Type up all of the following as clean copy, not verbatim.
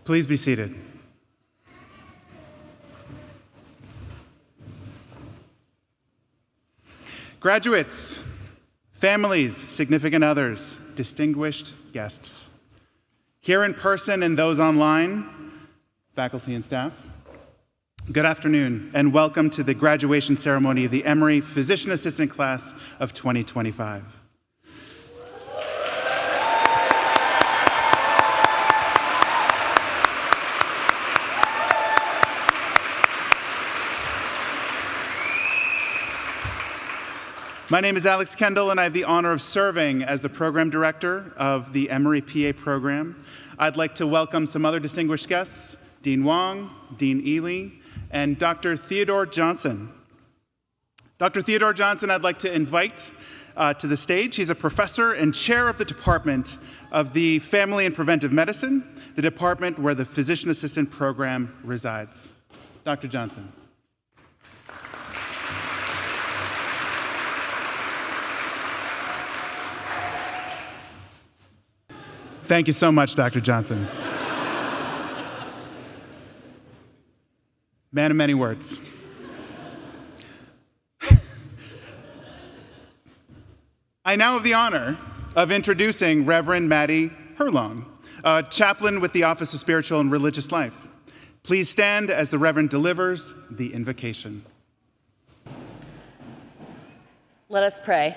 Please be seated. Graduates, families, significant others, distinguished guests, here in person and those online, faculty and staff, good afternoon and welcome to the graduation ceremony of the Emory Physician Assistant Class of 2025. My name is Alex Kendall, and I have the honor of serving as the program director of the Emory PA program. I'd like to welcome some other distinguished guests, Dean Wong, Dean Ely, and Dr. Theodore Johnson. Dr. Theodore Johnson, I'd like to invite to the stage. He's a professor and chair of the Department of the Family and Preventive Medicine, the department where the Physician Assistant program resides. Dr. Johnson. Thank you so much, Dr. Johnson. Man of many words. I now have the honor of introducing Reverend Maddie Herlong, a chaplain with the Office of Spiritual and Religious Life. Please stand as the Reverend delivers the invocation. Let us pray.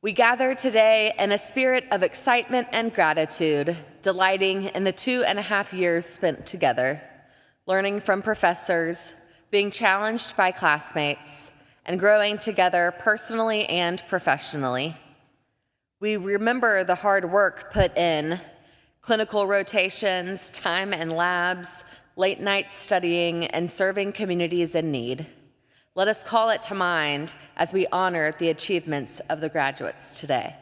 We gather today in a spirit of excitement and gratitude, delighting in the 2.5 years spent together, learning from professors, being challenged by classmates, and growing together personally and professionally. We remember the hard work put in, Clinical rotations, time in labs, late nights studying, and serving communities in need. Let us call it to mind as we honor the achievements of the graduates today.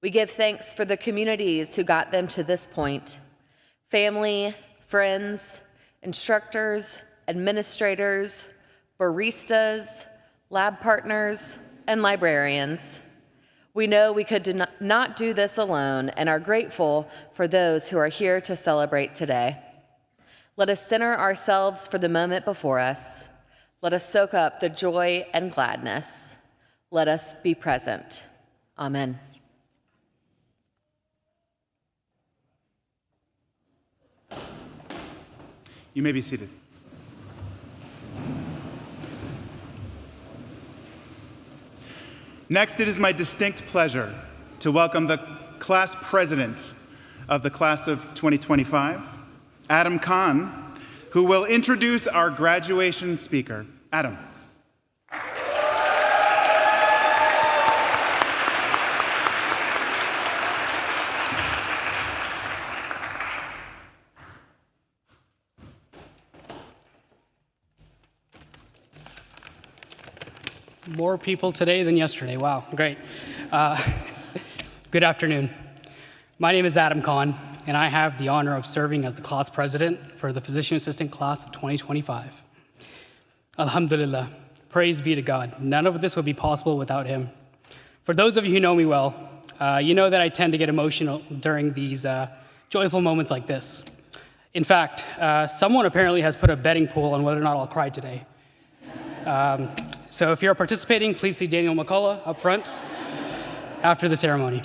We give thanks for the communities who got them to this point: family, friends, instructors, administrators, baristas, lab partners, and librarians. We know we could not do this alone and are grateful for those who are here to celebrate today. Let us center ourselves for the moment before us. Let us soak up the joy and gladness. Let us be present. Amen. You may be seated. Next, it is my distinct pleasure to welcome the class president of the class of 2025, Adam Kahn, who will introduce our graduation speaker. Adam. More people today than yesterday. Wow, great. Good afternoon. My name is Adam Kahn, and I have the honor of serving as the class president for the physician assistant class of 2025. Alhamdulillah, praise be to God. None of this would be possible without him. For those of you who know me well, you know that I tend to get emotional during these joyful moments like this. In fact, someone apparently has put a betting pool on whether or not I'll cry today. So if you're participating, please see Daniel McCullough up front after the ceremony.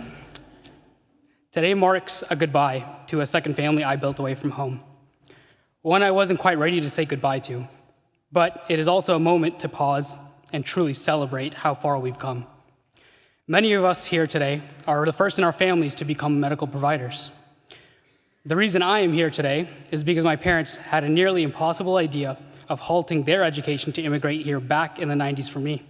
Today marks a goodbye to a second family I built away from home. One I wasn't quite ready to say goodbye to, but it is also a moment to pause and truly celebrate how far we've come. Many of us here today are the first in our families to become medical providers. The reason I am here today is because my parents had a nearly impossible idea of halting their education to immigrate here back in the 90s for me.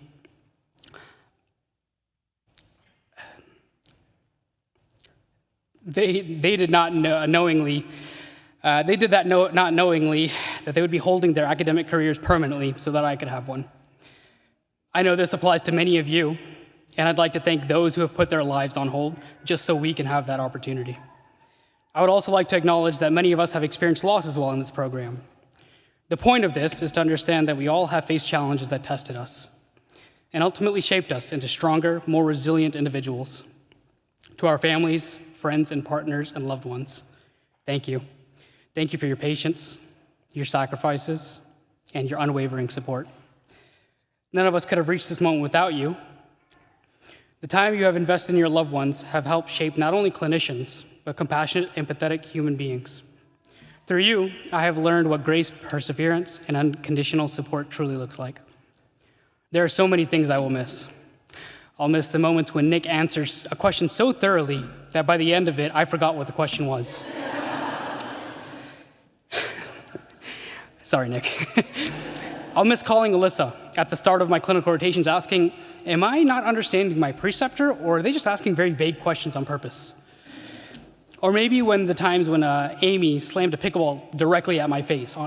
They did not knowingly, they did that not knowingly that they would be holding their academic careers permanently so that I could have one. I know this applies to many of you, and I'd like to thank those who have put their lives on hold just so we can have that opportunity. I would also like to acknowledge that many of us have experienced loss as well in this program. The point of this is to understand that we all have faced challenges that tested us and ultimately shaped us into stronger, more resilient individuals. To our families, friends, and partners and loved ones, thank you. Thank you for your patience, your sacrifices, and your unwavering support. None of us could have reached this moment without you. The time you have invested in your loved ones have helped shape not only clinicians, but compassionate, empathetic human beings. Through you, I have learned what grace, perseverance, and unconditional support truly looks like. There are so many things I will miss. I'll miss the moments when Nick answers a question so thoroughly that by the end of it, I forgot what the question was. Sorry, Nick. I'll miss calling Alyssa at the start of my clinical rotations asking, am I not understanding my preceptor, or are they just asking very vague questions on purpose? Or maybe when the times when Amy slammed a pickleball directly at my face.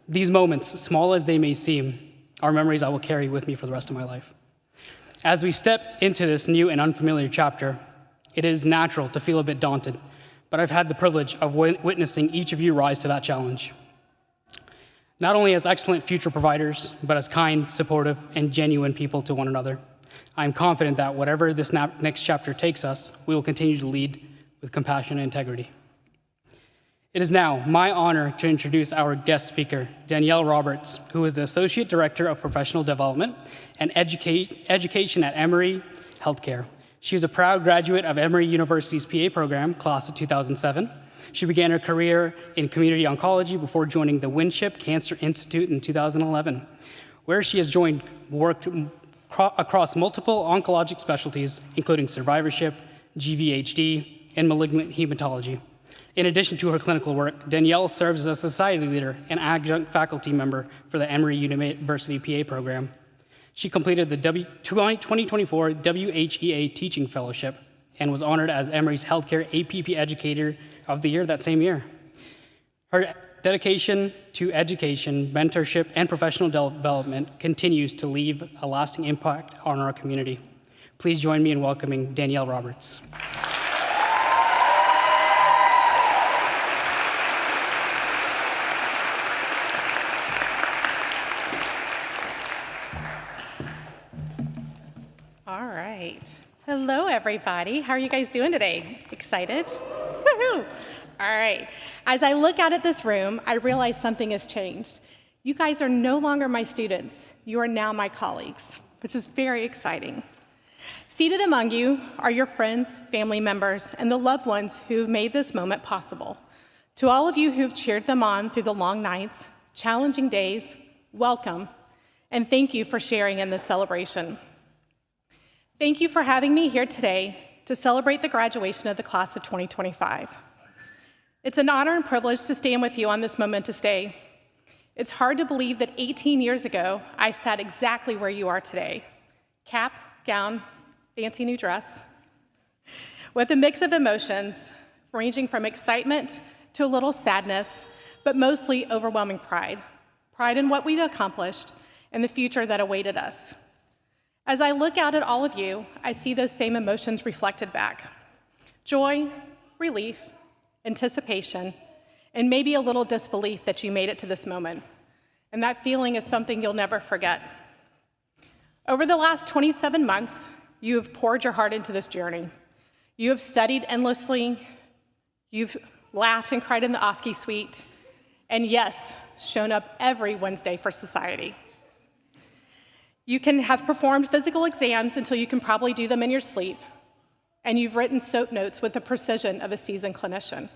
These moments, small as they may seem, are memories I will carry with me for the rest of my life. As we step into this new and unfamiliar chapter, it is natural to feel a bit daunted, but I've had the privilege of witnessing each of you rise to that challenge. Not only as excellent future providers, but as kind, supportive, and genuine people to one another. I'm confident that whatever this next chapter takes us, we will continue to lead with compassion and integrity. It is now my honor to introduce our guest speaker, Danielle Roberts, who is the Associate Director of Professional Development and Education at Emory Healthcare. She is a proud graduate of Emory University's PA program, class of 2007. She began her career in community oncology before joining the Winship Cancer Institute in 2011, where she has worked across multiple oncologic specialties, including survivorship, GVHD, and malignant hematology. In addition to her clinical work, Danielle serves as a society leader and adjunct faculty member for the Emory University PA program. She completed the 2024 WHEA Teaching Fellowship and was honored as Emory's Healthcare APP Educator of the Year that same year. Her dedication to education, mentorship, and professional development continues to leave a lasting impact on our community. Please join me in welcoming Danielle Roberts. All right. Hello, everybody. How are you guys doing today? Excited? Woohoo! All right. As I look out at this room, I realize something has changed. You guys are no longer my students. You are now my colleagues, which is very exciting. Seated among you are your friends, family members, and the loved ones who made this moment possible. To all of you who've cheered them on through the long nights, challenging days, welcome, and thank you for sharing in this celebration. Thank you for having me here today to celebrate the graduation of the class of 2025. It's an honor and privilege to stand with you on this momentous day. It's hard to believe that 18 years ago, I sat exactly where you are today. Cap, gown, fancy new dress, with a mix of emotions ranging from excitement to a little sadness, but mostly overwhelming pride. Pride in what we'd accomplished and the future that awaited us. As I look out at all of you, I see those same emotions reflected back. Joy, relief, anticipation, and maybe a little disbelief that you made it to this moment. And that feeling is something you'll never forget. Over the last 27 months, you have poured your heart into this journey. You have studied endlessly, you've laughed and cried in the Oski suite, and yes, shown up every Wednesday for society. You can have performed physical exams until you can probably do them in your sleep, and you've written SOAP notes with the precision of a seasoned clinician.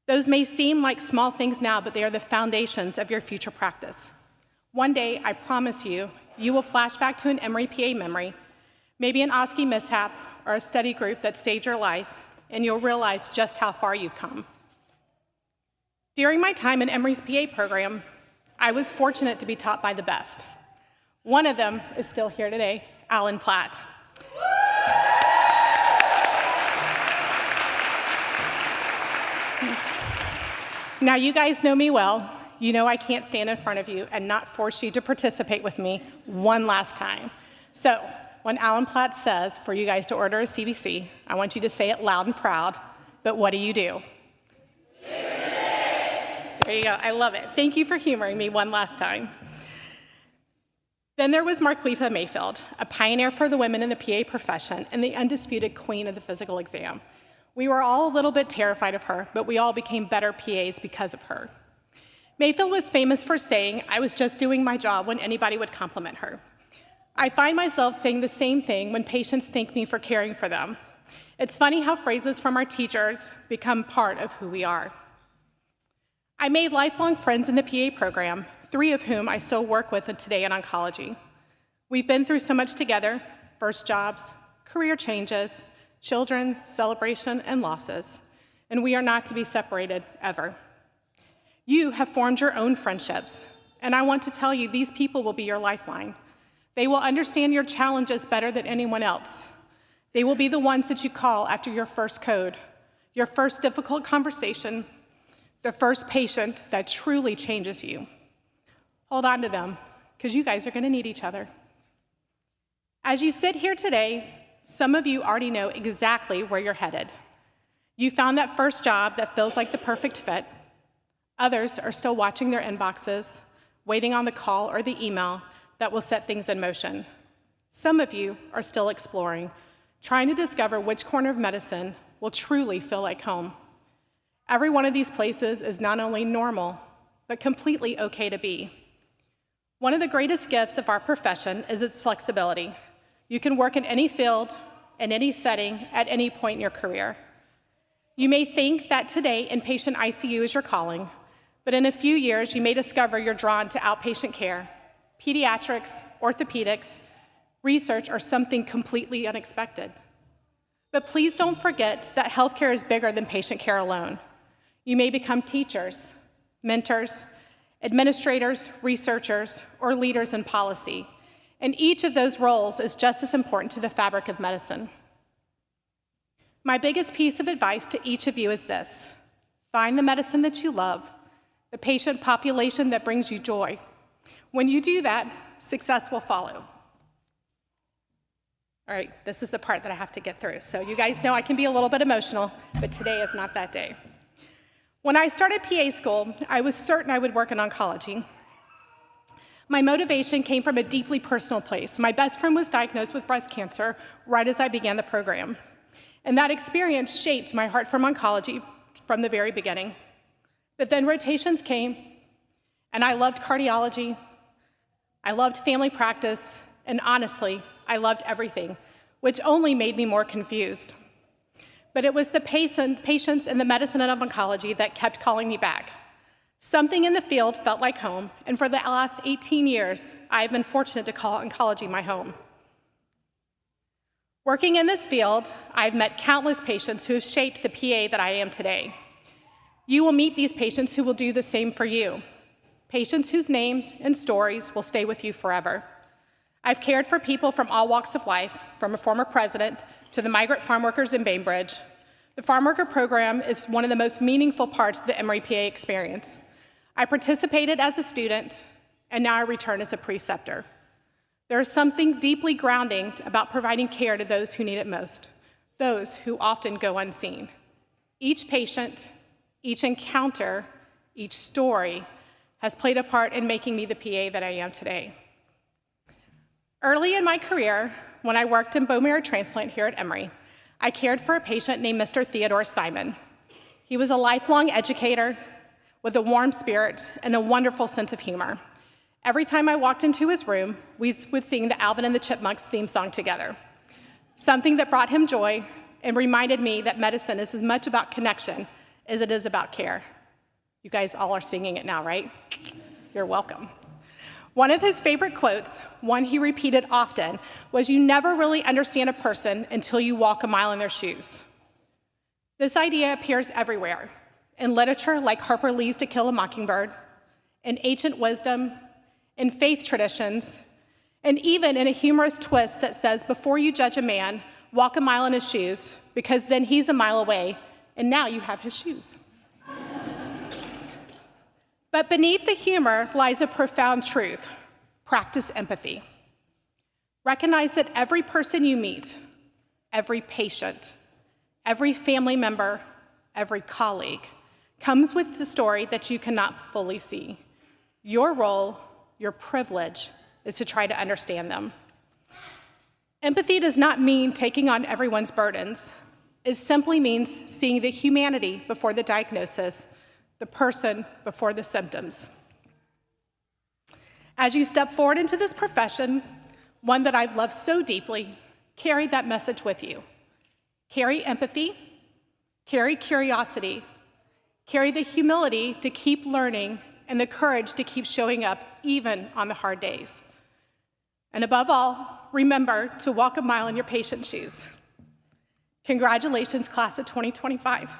Those may seem like small things now, but they are the foundations of your future practice. One day, I promise you, you will flash back to an Emory PA memory, maybe an Oski mishap or a study group that saved your life, and you'll realize just how far you've come. During my time in Emory's PA program, I was fortunate to be taught by the best. One of them is still here today, Alan Platt. Now, you guys know me well. You know I can't stand in front of you and not force you to participate with me one last time. So, when Alan Platt says for you guys to order a CBC, I want you to say it loud and proud, but what do you do? There you go, I love it. Thank you for humoring me one last time. Then there was Marquitha Mayfield, a pioneer for the women in the PA profession and the undisputed queen of the physical exam. We were all a little bit terrified of her, but we all became better PAs because of her. Mayfield was famous for saying, "I was just doing my job," when anybody would compliment her. I find myself saying the same thing when patients thank me for caring for them. It's funny how phrases from our teachers become part of who we are. I made lifelong friends in the PA program, 3 of whom I still work with today in oncology. We've been through so much together: first jobs, career changes, children, celebration, and losses, and we are not to be separated ever. You have formed your own friendships, and I want to tell you these people will be your lifeline. They will understand your challenges better than anyone else. They will be the ones that you call after your first code, your first difficult conversation, the first patient that truly changes you. Hold on to them, because you guys are going to need each other. As you sit here today, some of you already know exactly where you're headed. You found that first job that feels like the perfect fit. Others are still watching their inboxes, waiting on the call or the email that will set things in motion. Some of you are still exploring, trying to discover which corner of medicine will truly feel like home. Every one of these places is not only normal, but completely okay to be. One of the greatest gifts of our profession is its flexibility. You can work in any field, in any setting, at any point in your career. You may think that today inpatient ICU is your calling, but in a few years you may discover you're drawn to outpatient care, pediatrics, orthopedics, research, or something completely unexpected. But please don't forget that healthcare is bigger than patient care alone. You may become teachers, mentors, administrators, researchers, or leaders in policy. And each of those roles is just as important to the fabric of medicine. My biggest piece of advice to each of you is this: find the medicine that you love, the patient population that brings you joy. When you do that, success will follow. All right, this is the part that I have to get through. So you guys know I can be a little bit emotional, but today is not that day. When I started PA school, I was certain I would work in oncology. My motivation came from a deeply personal place. My best friend was diagnosed with breast cancer right as I began the program. And that experience shaped my heart for oncology from the very beginning. But then rotations came, and I loved cardiology, I loved family practice, and honestly, I loved everything, which only made me more confused. But it was the patients and the medicine of oncology that kept calling me back. Something in the field felt like home, and for the last 18 years, I have been fortunate to call oncology my home. Working in this field, I've met countless patients who have shaped the PA that I am today. You will meet these patients who will do the same for you, patients whose names and stories will stay with you forever. I've cared for people from all walks of life, from a former president to the migrant farm workers in Bainbridge. The farm worker program is one of the most meaningful parts of the Emory PA experience. I participated as a student, and now I return as a preceptor. There is something deeply grounding about providing care to those who need it most, those who often go unseen. Each patient, each encounter, each story has played a part in making me the PA that I am today. Early in my career, when I worked in bone marrow transplant here at Emory, I cared for a patient named Mr. Theodore Simon. He was a lifelong educator with a warm spirit and a wonderful sense of humor. Every time I walked into his room, we would sing the Alvin and the Chipmunks theme song together, something that brought him joy and reminded me that medicine is as much about connection as it is about care. You guys all are singing it now, right? You're welcome. One of his favorite quotes, one he repeated often, was, "You never really understand a person until you walk a mile in their shoes." This idea appears everywhere, in literature like Harper Lee's To Kill a Mockingbird, in ancient wisdom, in faith traditions, and even in a humorous twist that says, before you judge a man, walk a mile in his shoes, because then he's a mile away, and now you have his shoes. But beneath the humor lies a profound truth: practice empathy. Recognize that every person you meet, every patient, every family member, every colleague, comes with the story that you cannot fully see. Your role, your privilege, is to try to understand them. Empathy does not mean taking on everyone's burdens. It simply means seeing the humanity before the diagnosis, the person before the symptoms. As you step forward into this profession, one that I've loved so deeply, carry that message with you. Carry empathy, carry curiosity, carry the humility to keep learning and the courage to keep showing up even on the hard days. And above all, remember to walk a mile in your patient's shoes. Congratulations, class of 2025.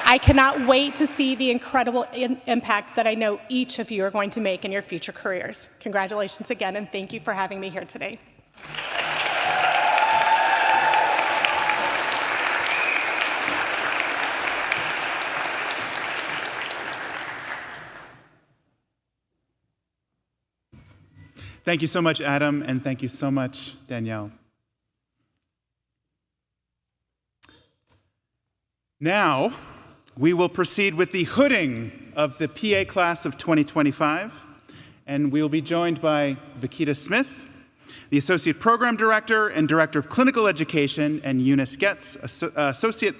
I cannot wait to see the incredible impact that I know each of you are going to make in your future careers. Congratulations again, and thank you for having me here today. Thank you so much, Adam, and thank you so much, Danielle. Now, we will proceed with the hooding of the PA class of 2025, and we will be joined by Vakita Smith, the Associate Program Director and Director of Clinical Education, and Eunice Getz, Assistant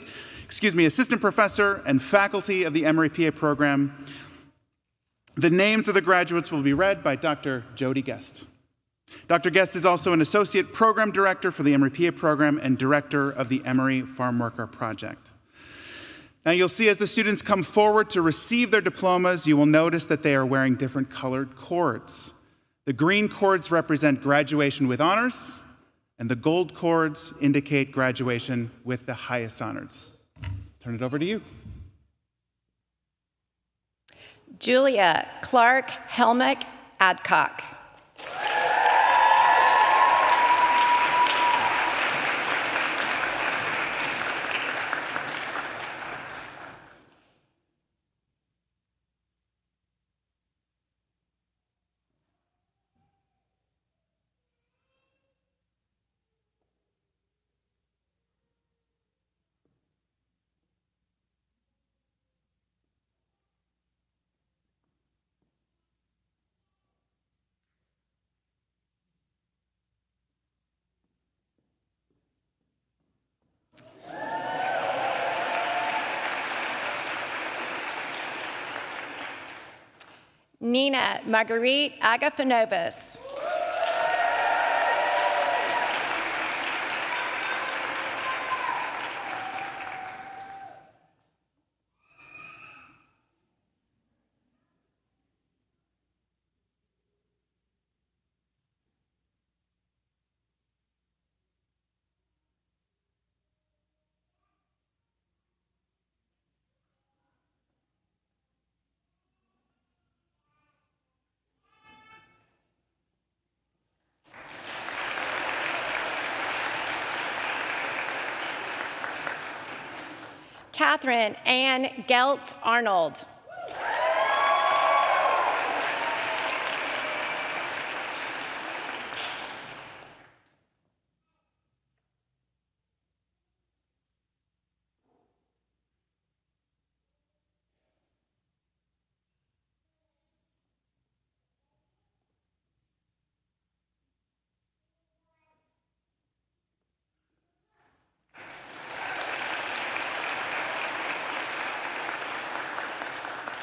Professor and Faculty of the Emory PA Program. The names of the graduates will be read by Dr. Jody Guest. Dr. Guest is also an Associate Program Director for the Emory PA Program and Director of the Emory Farm Worker Project. Now you'll see as the students come forward to receive their diplomas, you will notice that they are wearing different colored cords. The green cords represent graduation with honors, and the gold cords indicate graduation with the highest honors. Turn it over to you. Julia Clark Helmick Adcock. Nina Marguerite Agafanovas. Catherine Ann Geltz Arnold.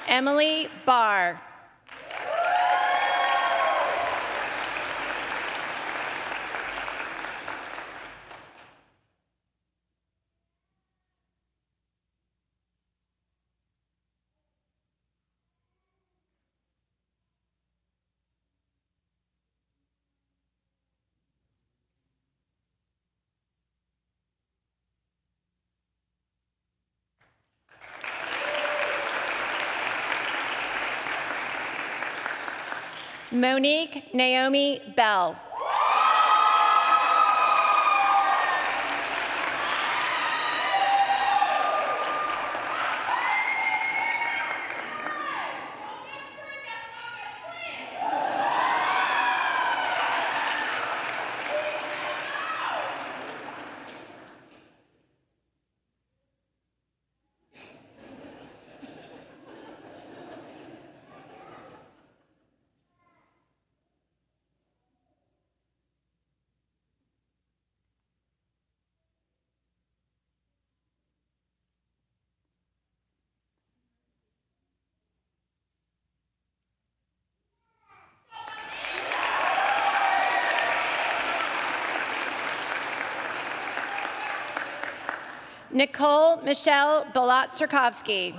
Emily Barr. Monique Naomi Bell. Nicole Michelle Bolot-Sirkovsky.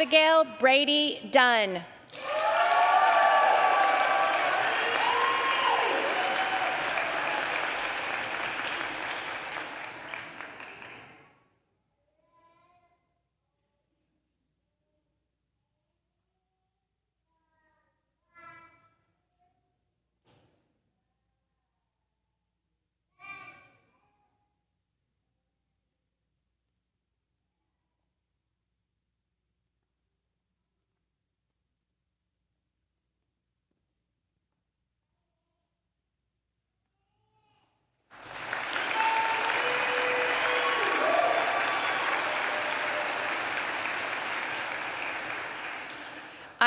Abigail Brady Dunn.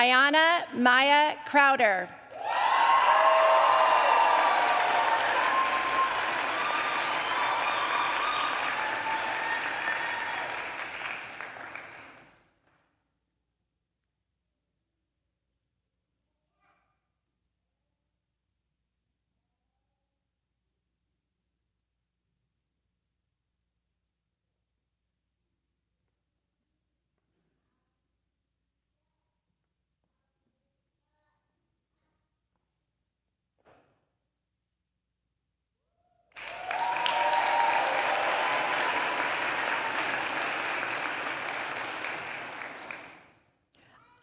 Ayana Maya Crowder.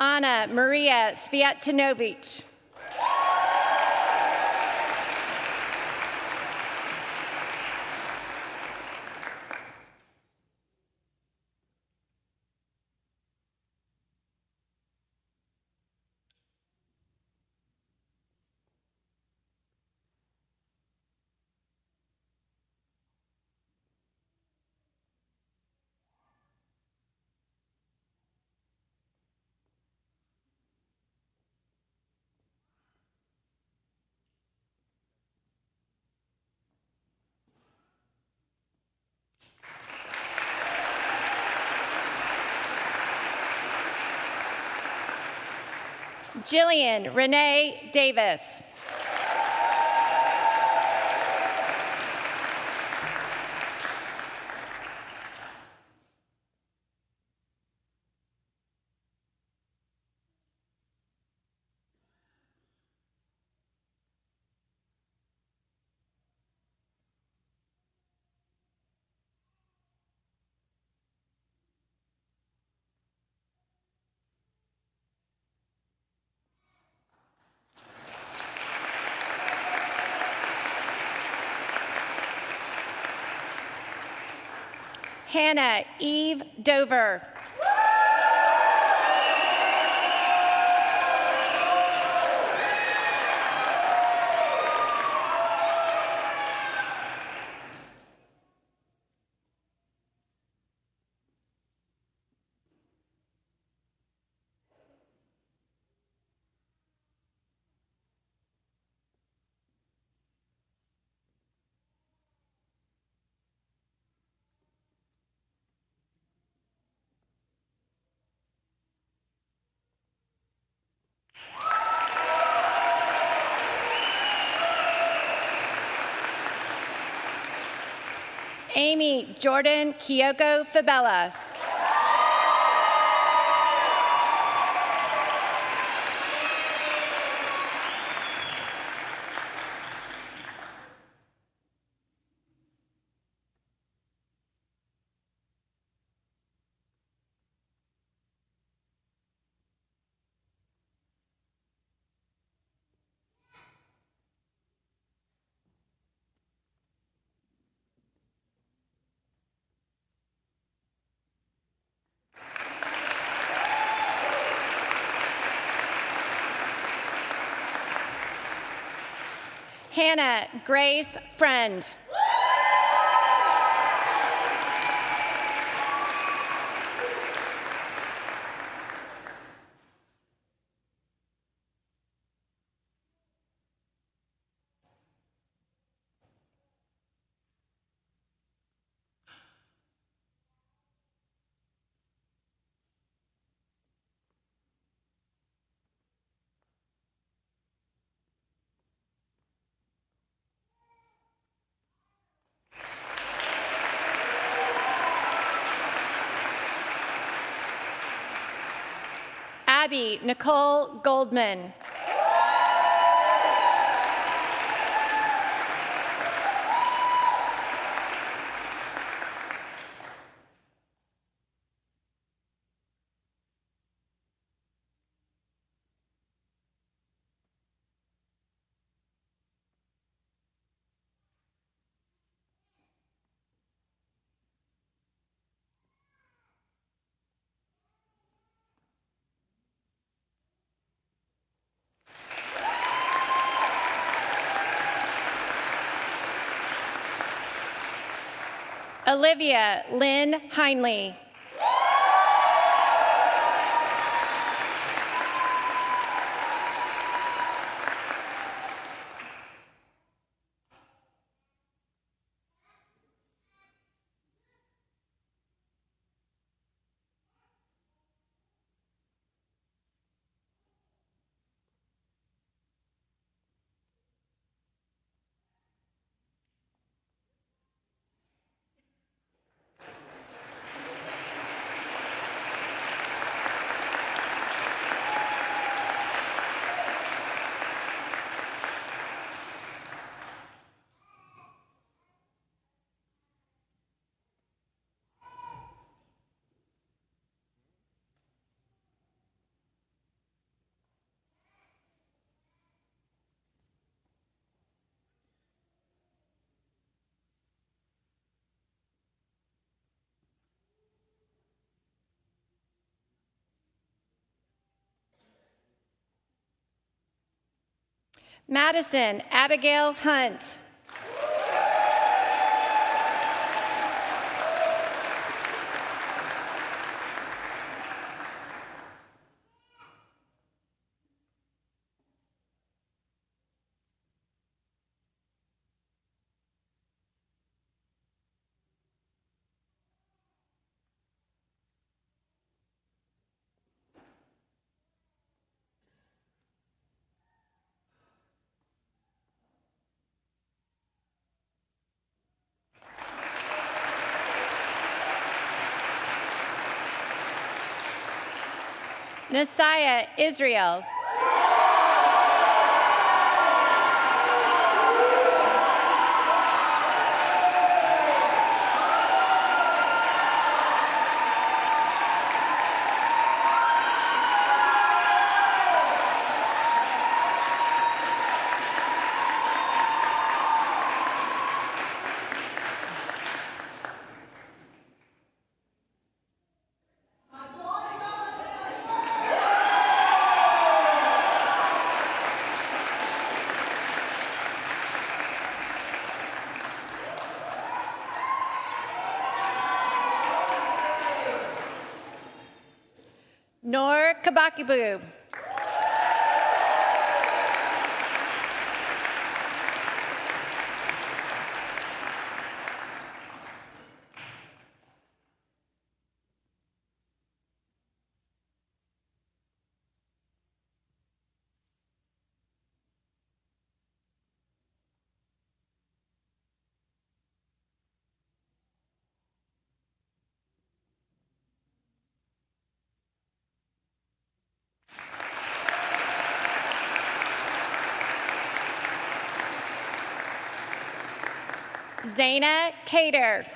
Anna Maria Sviatonovich. Jillian Renee Davis. Hannah Eve Dover. Amy Jordan Kyoko Fabella. Hannah Grace Friend. Abby Nicole Goldman. Olivia Lynn Heinley. Madison Abigail Hunt. Nasiah Israel. Nor Kabakibu. Zaina Cater.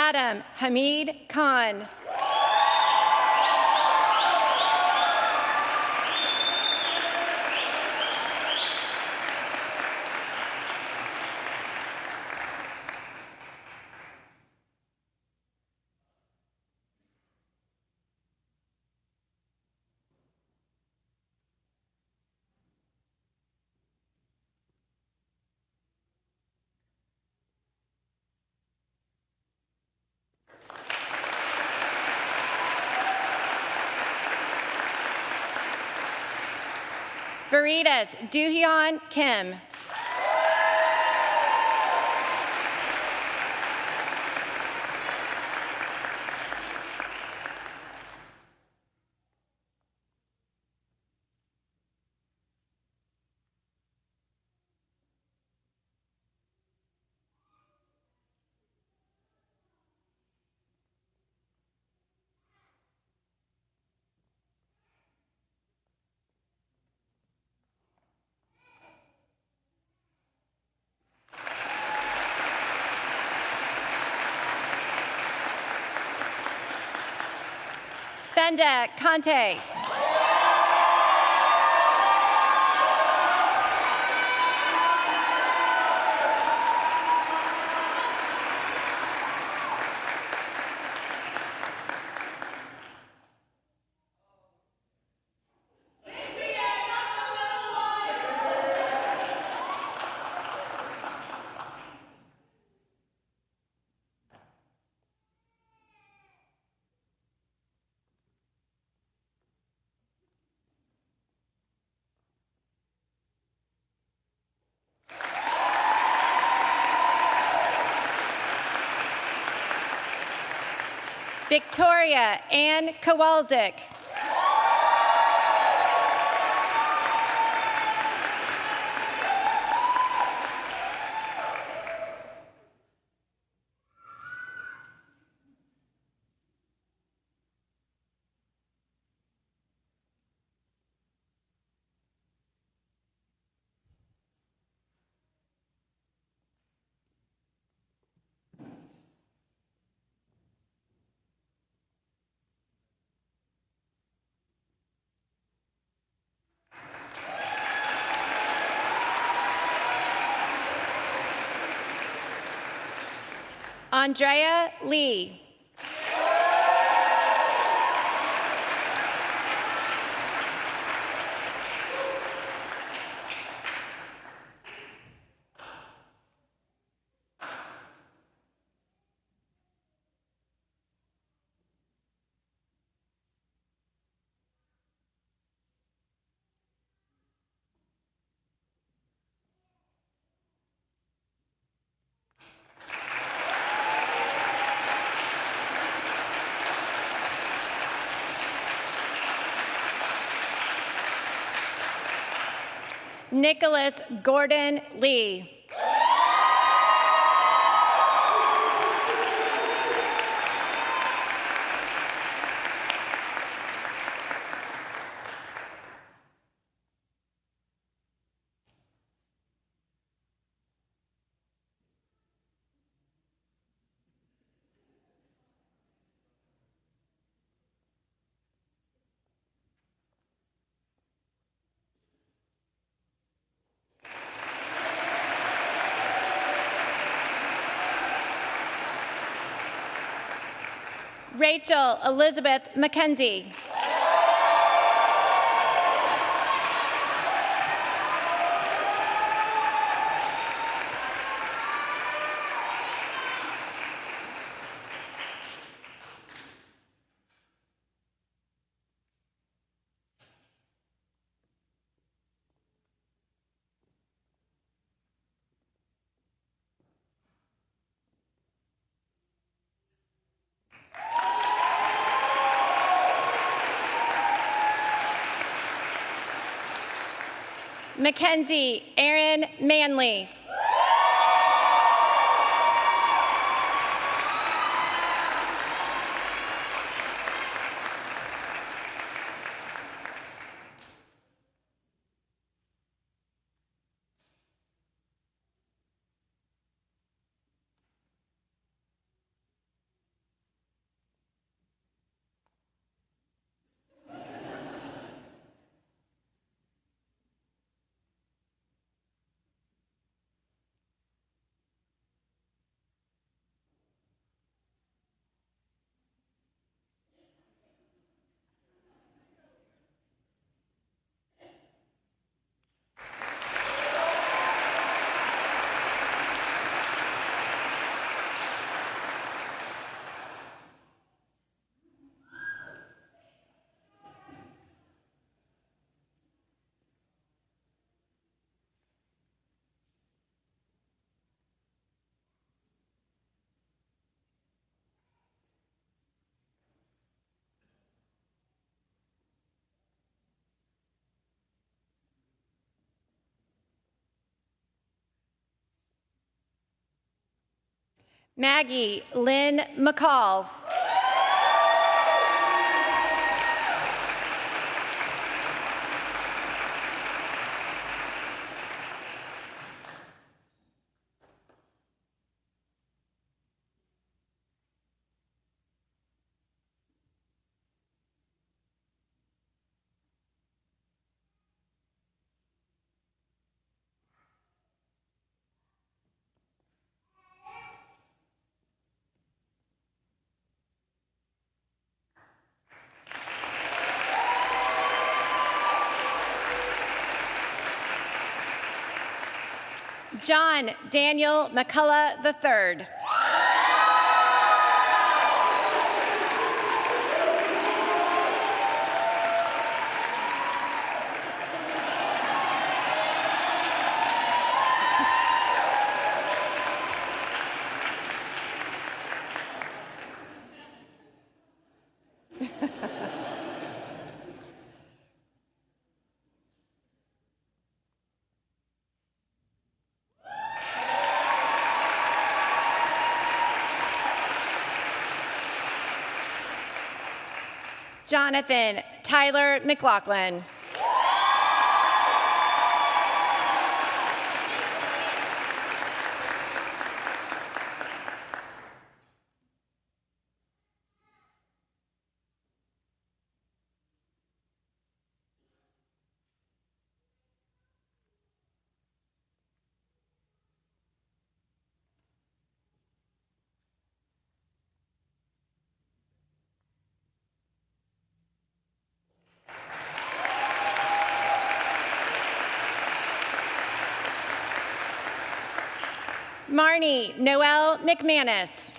Adam Hamid Khan. Veritas Doohyun Kim. Fenda Conte. Victoria Ann Kowalczyk. Andrea Lee. Nicholas Gordon Lee. Rachel Elizabeth McKenzie. Mackenzie Aaron Manley. Maggie Lynn McCall. John Daniel McCullough III. Jonathan Tyler McLaughlin. Marnie Noel McManus.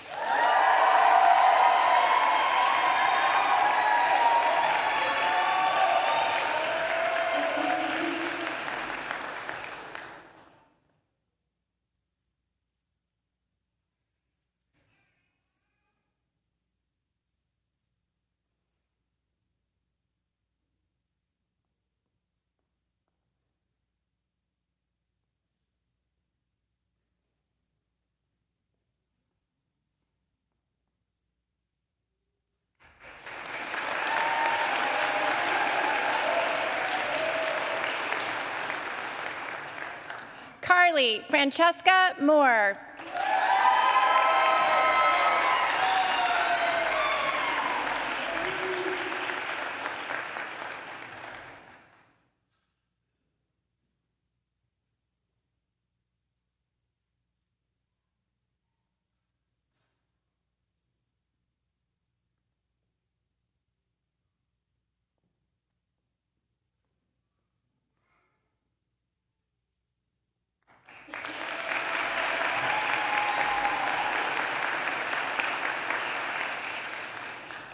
Carly Francesca Moore.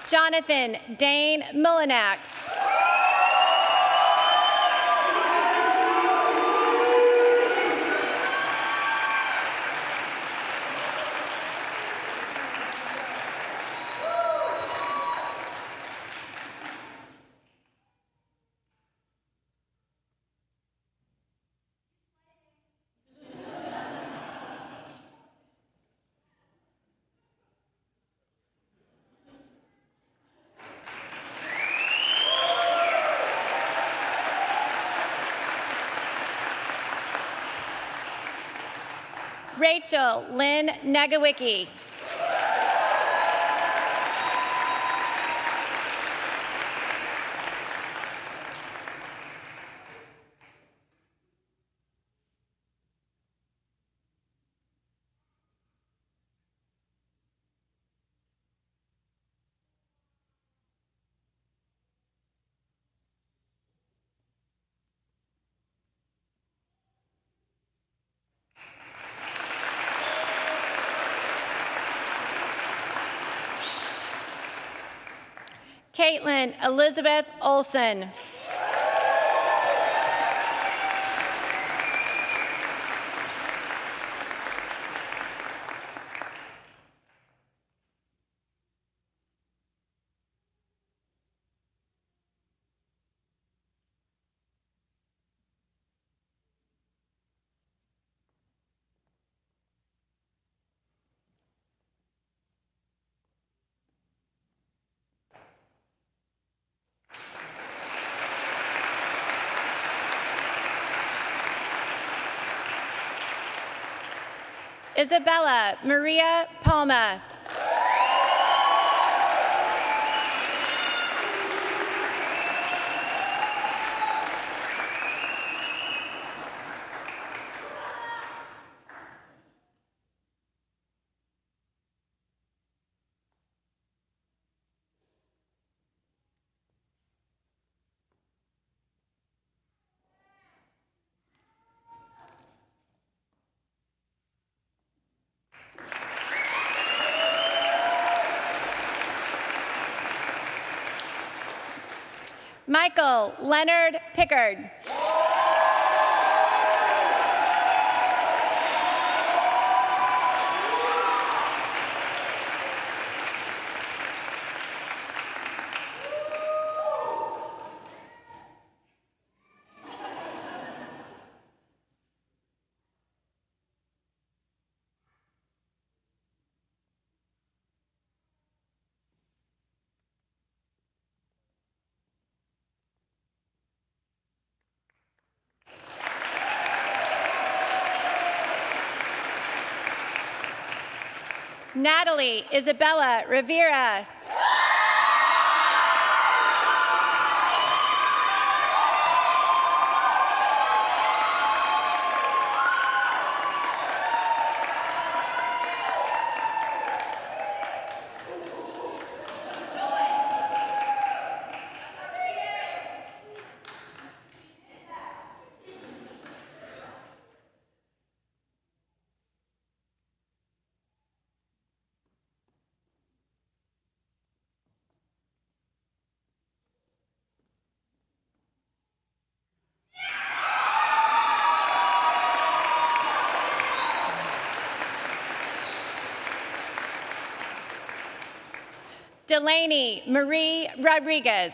Jonathan Dane Mullinax. Rachel Lynn Negawicki. Caitlin Elizabeth Olson. Isabella Maria Palma. Michael Leonard Pickard. Natalie Isabella Rivera. Delaney Marie Rodriguez.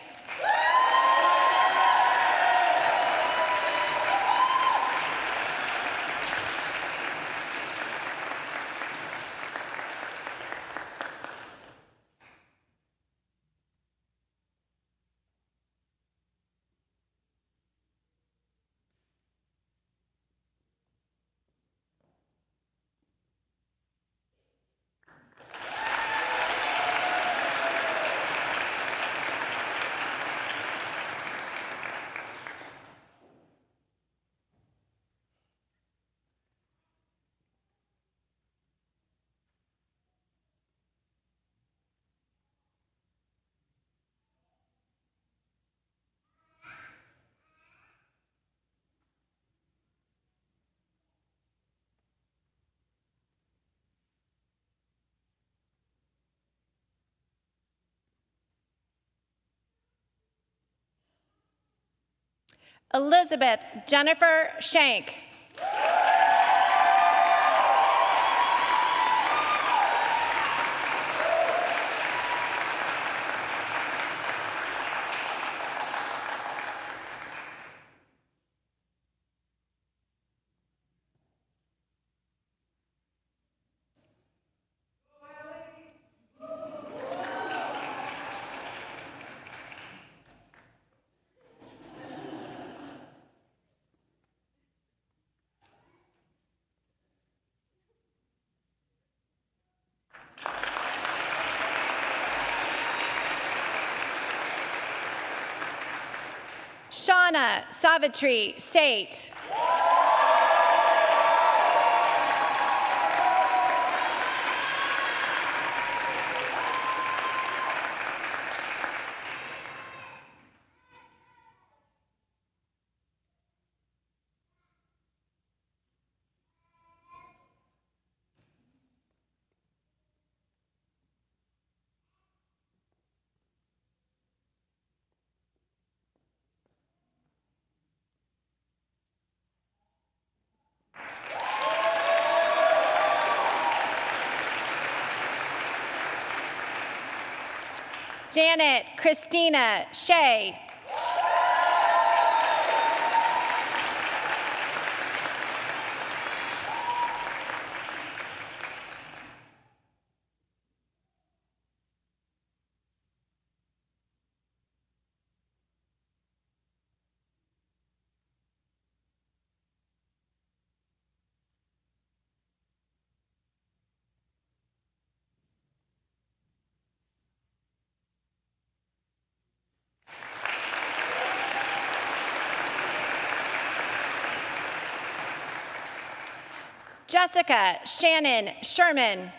Elizabeth Jennifer Shank. Shauna Savitri Sate. Janet Christina Shea. Jessica Shannon Sherman.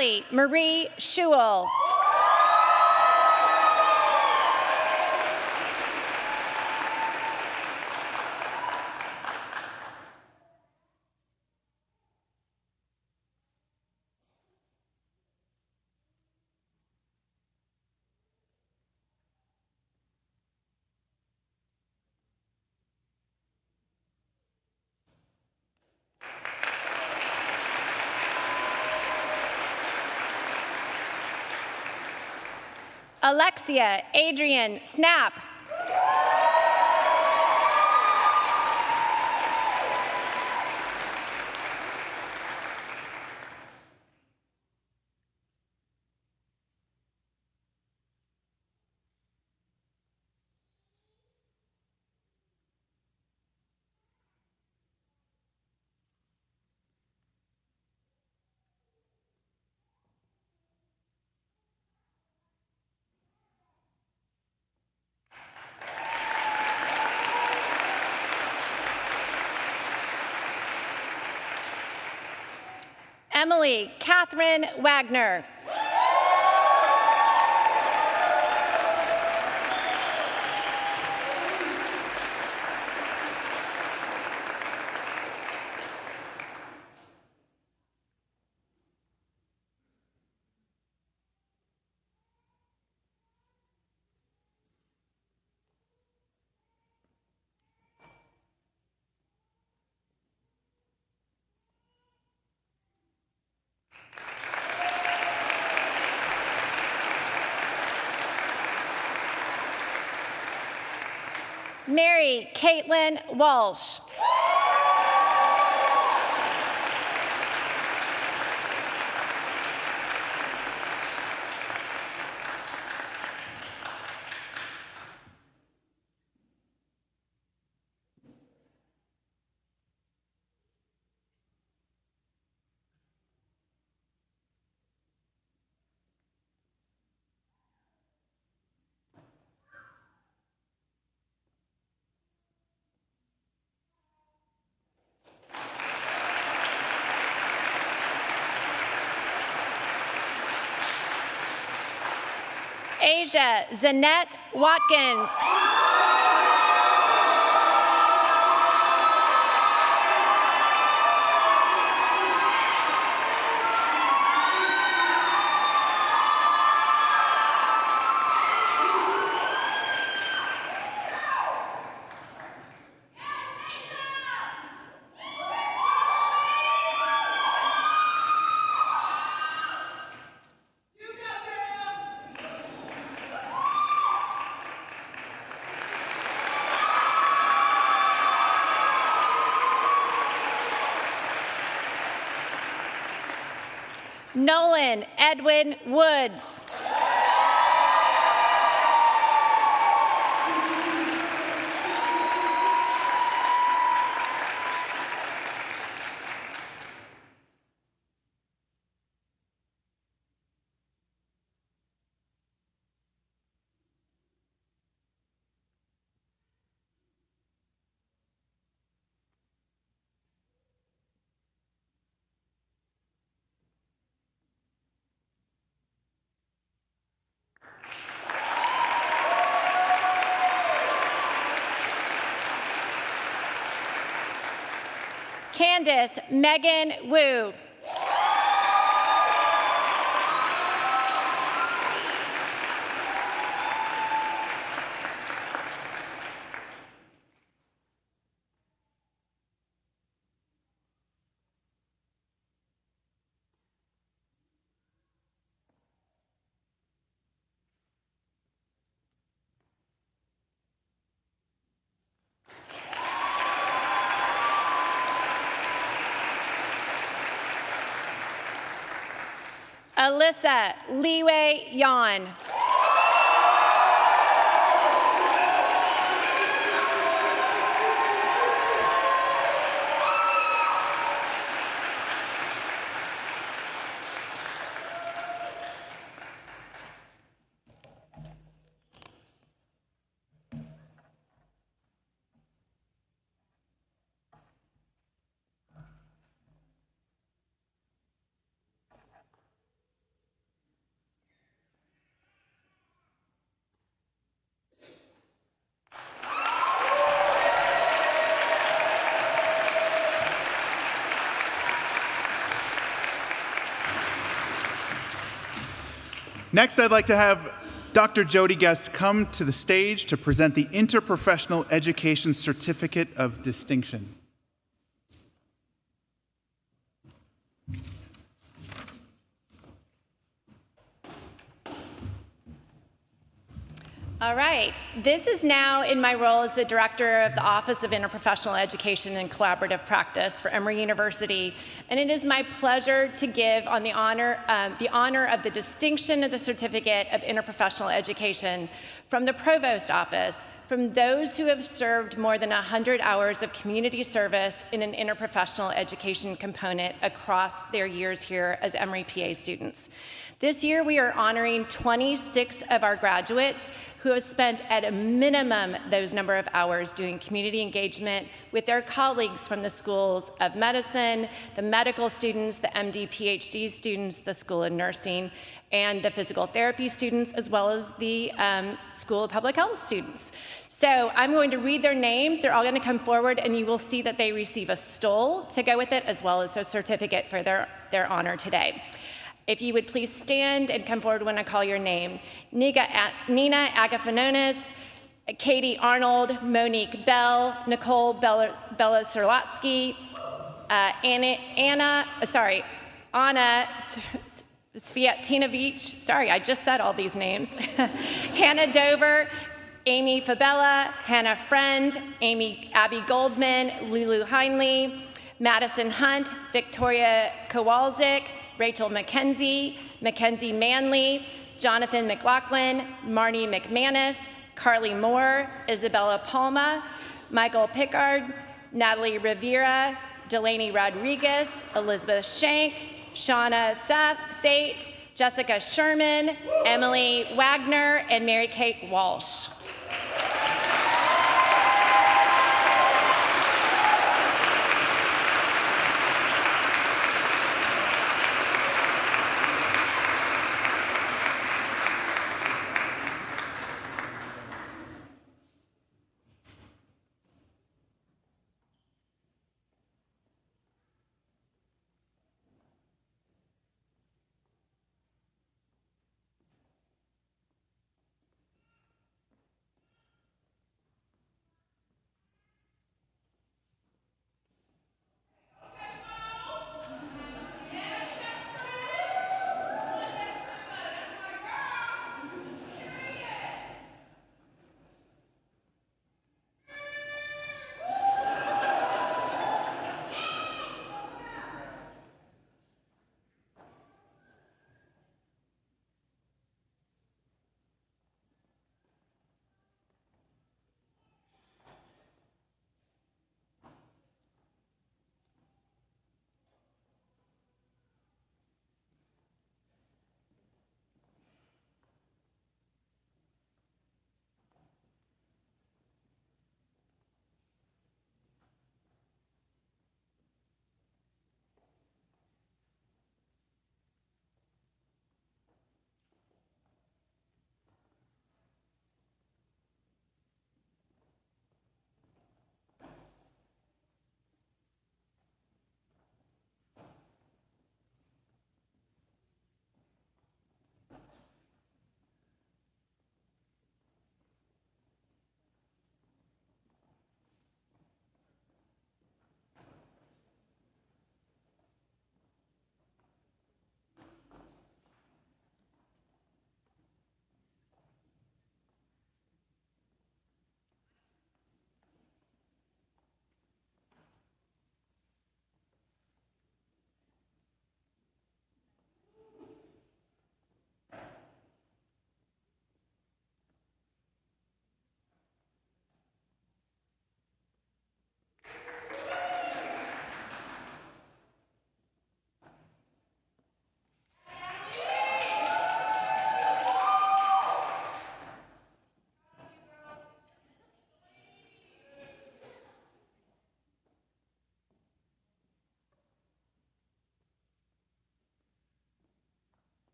Allie Marie Schewel. Alexia Adrian Snap. Emily Catherine Wagner. Mary Caitlin Walsh. Asia Zanette Watkins. Nolan Edwin Woods. Candace Megan Wu. Alyssa Liwei Yan. Next, I'd like to have Dr. Jody Guest come to the stage to present the Interprofessional Education Certificate of Distinction. All right, this is now in my role as the Director of the Office of Interprofessional Education and Collaborative Practice for Emory University, and it is my pleasure to give on the honor of the distinction of the Certificate of Interprofessional Education from the Provost Office, from those who have served more than 100 hours of community service in an interprofessional education component across their years here as Emory PA students. This year, we are honoring 26 of our graduates who have spent at a minimum those number of hours doing community engagement with their colleagues from the schools of medicine, the medical students, the MD, PhD students, the School of Nursing, and the physical therapy students, as well as the School of Public Health students. So I'm going to read their names. They're all going to come forward, and you will see that they receive a stole to go with it, as well as a certificate for their honor today. If you would please stand and come forward when I call your name. Nina Agafanonis, Katie Arnold, Monique Bell, Nicole Bella-Serlatsky, Anna Sviatinovich, sorry, I just said all these names. Hannah Dover, Amy Fabella, Hannah Friend, Abby Goldman, Lulu Heinley, Madison Hunt, Victoria Kowalczyk, Rachel McKenzie, Mackenzie Manley, Jonathan McLaughlin, Marnie McManus, Carly Moore, Isabella Palma, Michael Pickard, Natalie Rivera, Delaney Rodriguez, Elizabeth Shank, Shauna Sate, Jessica Sherman, Emily Wagner, and Mary Kate Walsh.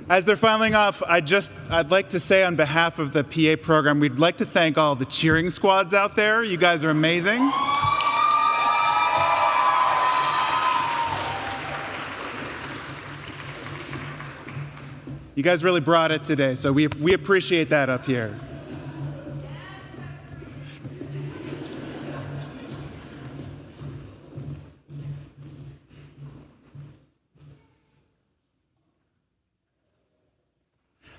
As they're filing off, I'd like to say on behalf of the PA program, we'd like to thank all the cheering squads out there. You guys are amazing. You guys really brought it today, so we appreciate that up here.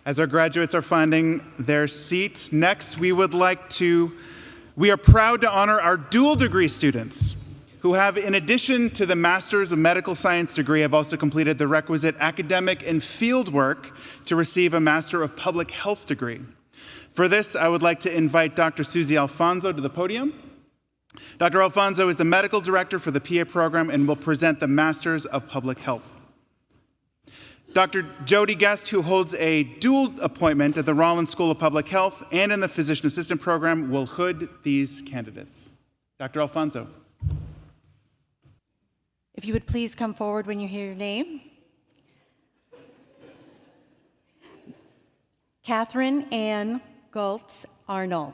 As our graduates are finding their seats, next we are proud to honor our dual degree students who have, in addition to the Master's of Medical Science degree, have also completed the requisite academic and field work to receive a Master of Public Health degree. For this, I would like to invite Dr. Susie Alfonso to the podium. Dr. Alfonso is the medical director for the PA program and will present the Master's of Public Health. Dr. Jody Guest, who holds a dual appointment at the Rollins School of Public Health and in the Physician Assistant Program, will hood these candidates. Dr. Alfonso. If you would please come forward when you hear your name. Catherine Ann Gultz Arnold.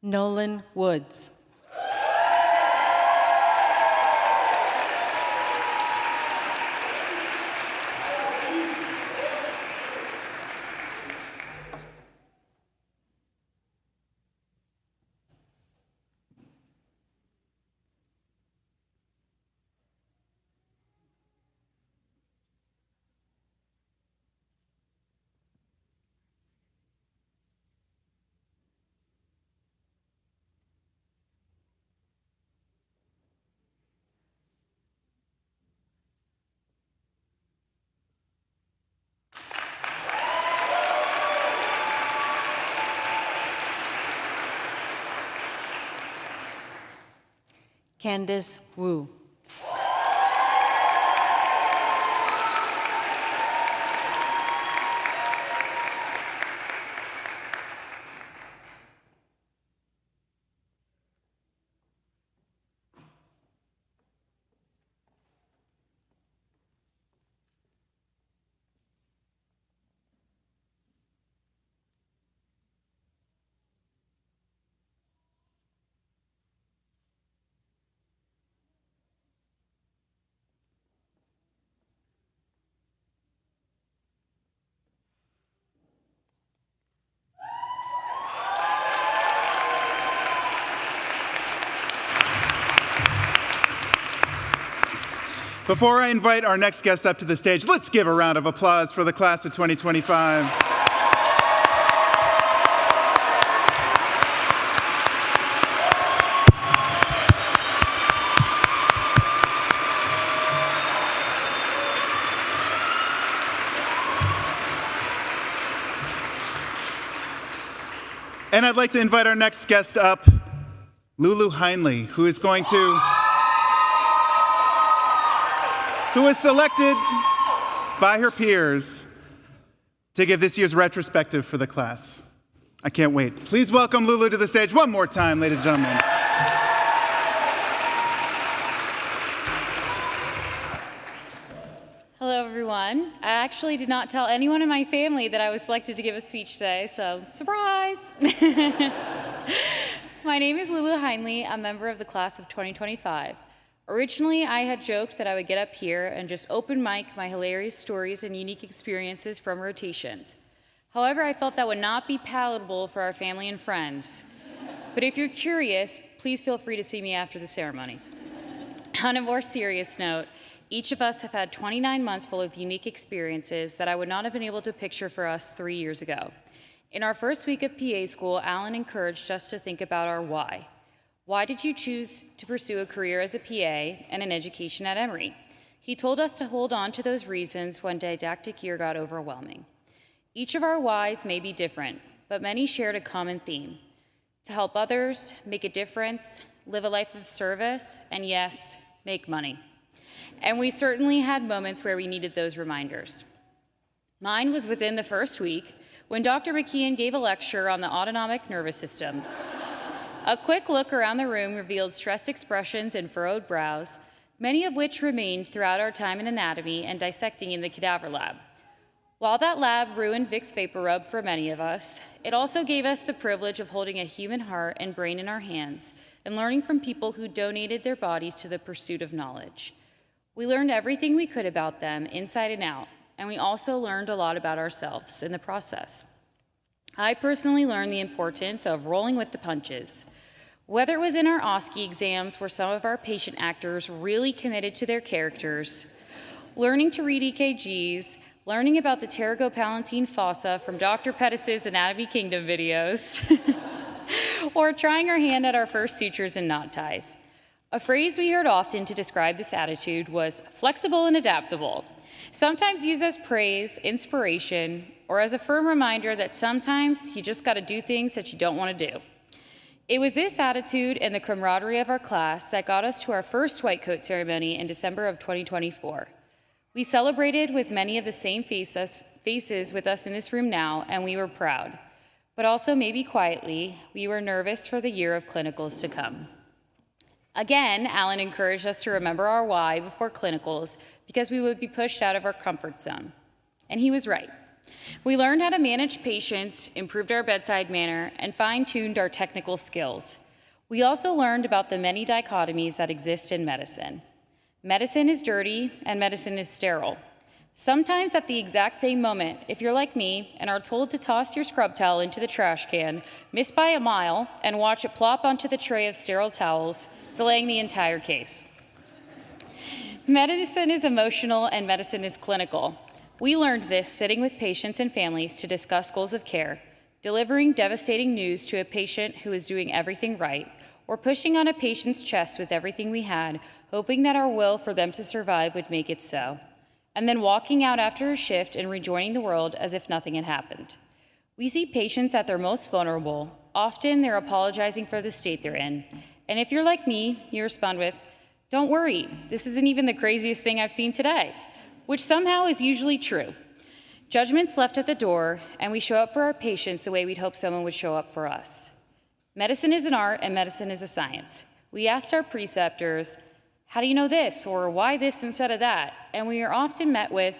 Nolan Woods. Candace Wu. Before I invite our next guest up to the stage, let's give a round of applause for the class of 2025. And I'd like to invite our next guest up, Lulu Heinley, who is selected by her peers to give this year's retrospective for the class. I can't wait. Please welcome Lulu to the stage one more time, ladies and gentlemen. Hello, everyone. I actually did not tell anyone in my family that I was selected to give a speech today, so surprise! My name is Lulu Heinley, a member of the class of 2025. Originally, I had joked that I would get up here and just open mic my hilarious stories and unique experiences from rotations. However, I felt that would not be palatable for our family and friends. But if you're curious, please feel free to see me after the ceremony. On a more serious note, each of us have had 29 months full of unique experiences that I would not have been able to picture for us 3 years ago. In our first week of PA school, Alan encouraged us to think about our why. Why did you choose to pursue a career as a PA and an education at Emory? He told us to hold on to those reasons when didactic year got overwhelming. Each of our whys may be different, but many shared a common theme: to help others, make a difference, live a life of service, and yes, make money. And we certainly had moments where we needed those reminders. Mine was within the first week when Dr. McKeon gave a lecture on the autonomic nervous system. A quick look around the room revealed stressed expressions and furrowed brows, many of which remained throughout our time in anatomy and dissecting in the cadaver lab. While that lab ruined Vicks Vapor Rub for many of us, it also gave us the privilege of holding a human heart and brain in our hands and learning from people who donated their bodies to the pursuit of knowledge. We learned everything we could about them, inside and out, and we also learned a lot about ourselves in the process. I personally learned the importance of rolling with the punches. Whether it was in our OSCE exams, where some of our patient actors really committed to their characters, learning to read EKGs, learning about the pterygopalatine fossa from Dr. Pettis' Anatomy Kingdom videos, or trying our hand at our first sutures and knot ties. A phrase we heard often to describe this attitude was flexible and adaptable, sometimes used as praise, inspiration, or as a firm reminder that sometimes you just gotta do things that you don't wanna do. It was this attitude and the camaraderie of our class that got us to our first white coat ceremony in December of 2024. We celebrated with many of the same faces with us in this room now, and we were proud. But also, maybe quietly, we were nervous for the year of clinicals to come. Again, Alan encouraged us to remember our why before clinicals because we would be pushed out of our comfort zone. And he was right. We learned how to manage patients, improved our bedside manner, and fine-tuned our technical skills. We also learned about the many dichotomies that exist in medicine. Medicine is dirty and medicine is sterile. Sometimes at the exact same moment, if you're like me and are told to toss your scrub towel into the trash can, miss by a mile, and watch it plop onto the tray of sterile towels, delaying the entire case. Medicine is emotional and medicine is clinical. We learned this sitting with patients and families to discuss goals of care, delivering devastating news to a patient who is doing everything right, or pushing on a patient's chest with everything we had, hoping that our will for them to survive would make it so, and then walking out after a shift and rejoining the world as if nothing had happened. We see patients at their most vulnerable. Often they're apologizing for the state they're in. And if you're like me, you respond with, "Don't worry, this isn't even the craziest thing I've seen today," which somehow is usually true. Judgment's left at the door, and we show up for our patients the way we'd hope someone would show up for us. Medicine is an art, and medicine is a science. We asked our preceptors, "How do you know this?" or "Why this instead of that?" And we are often met with,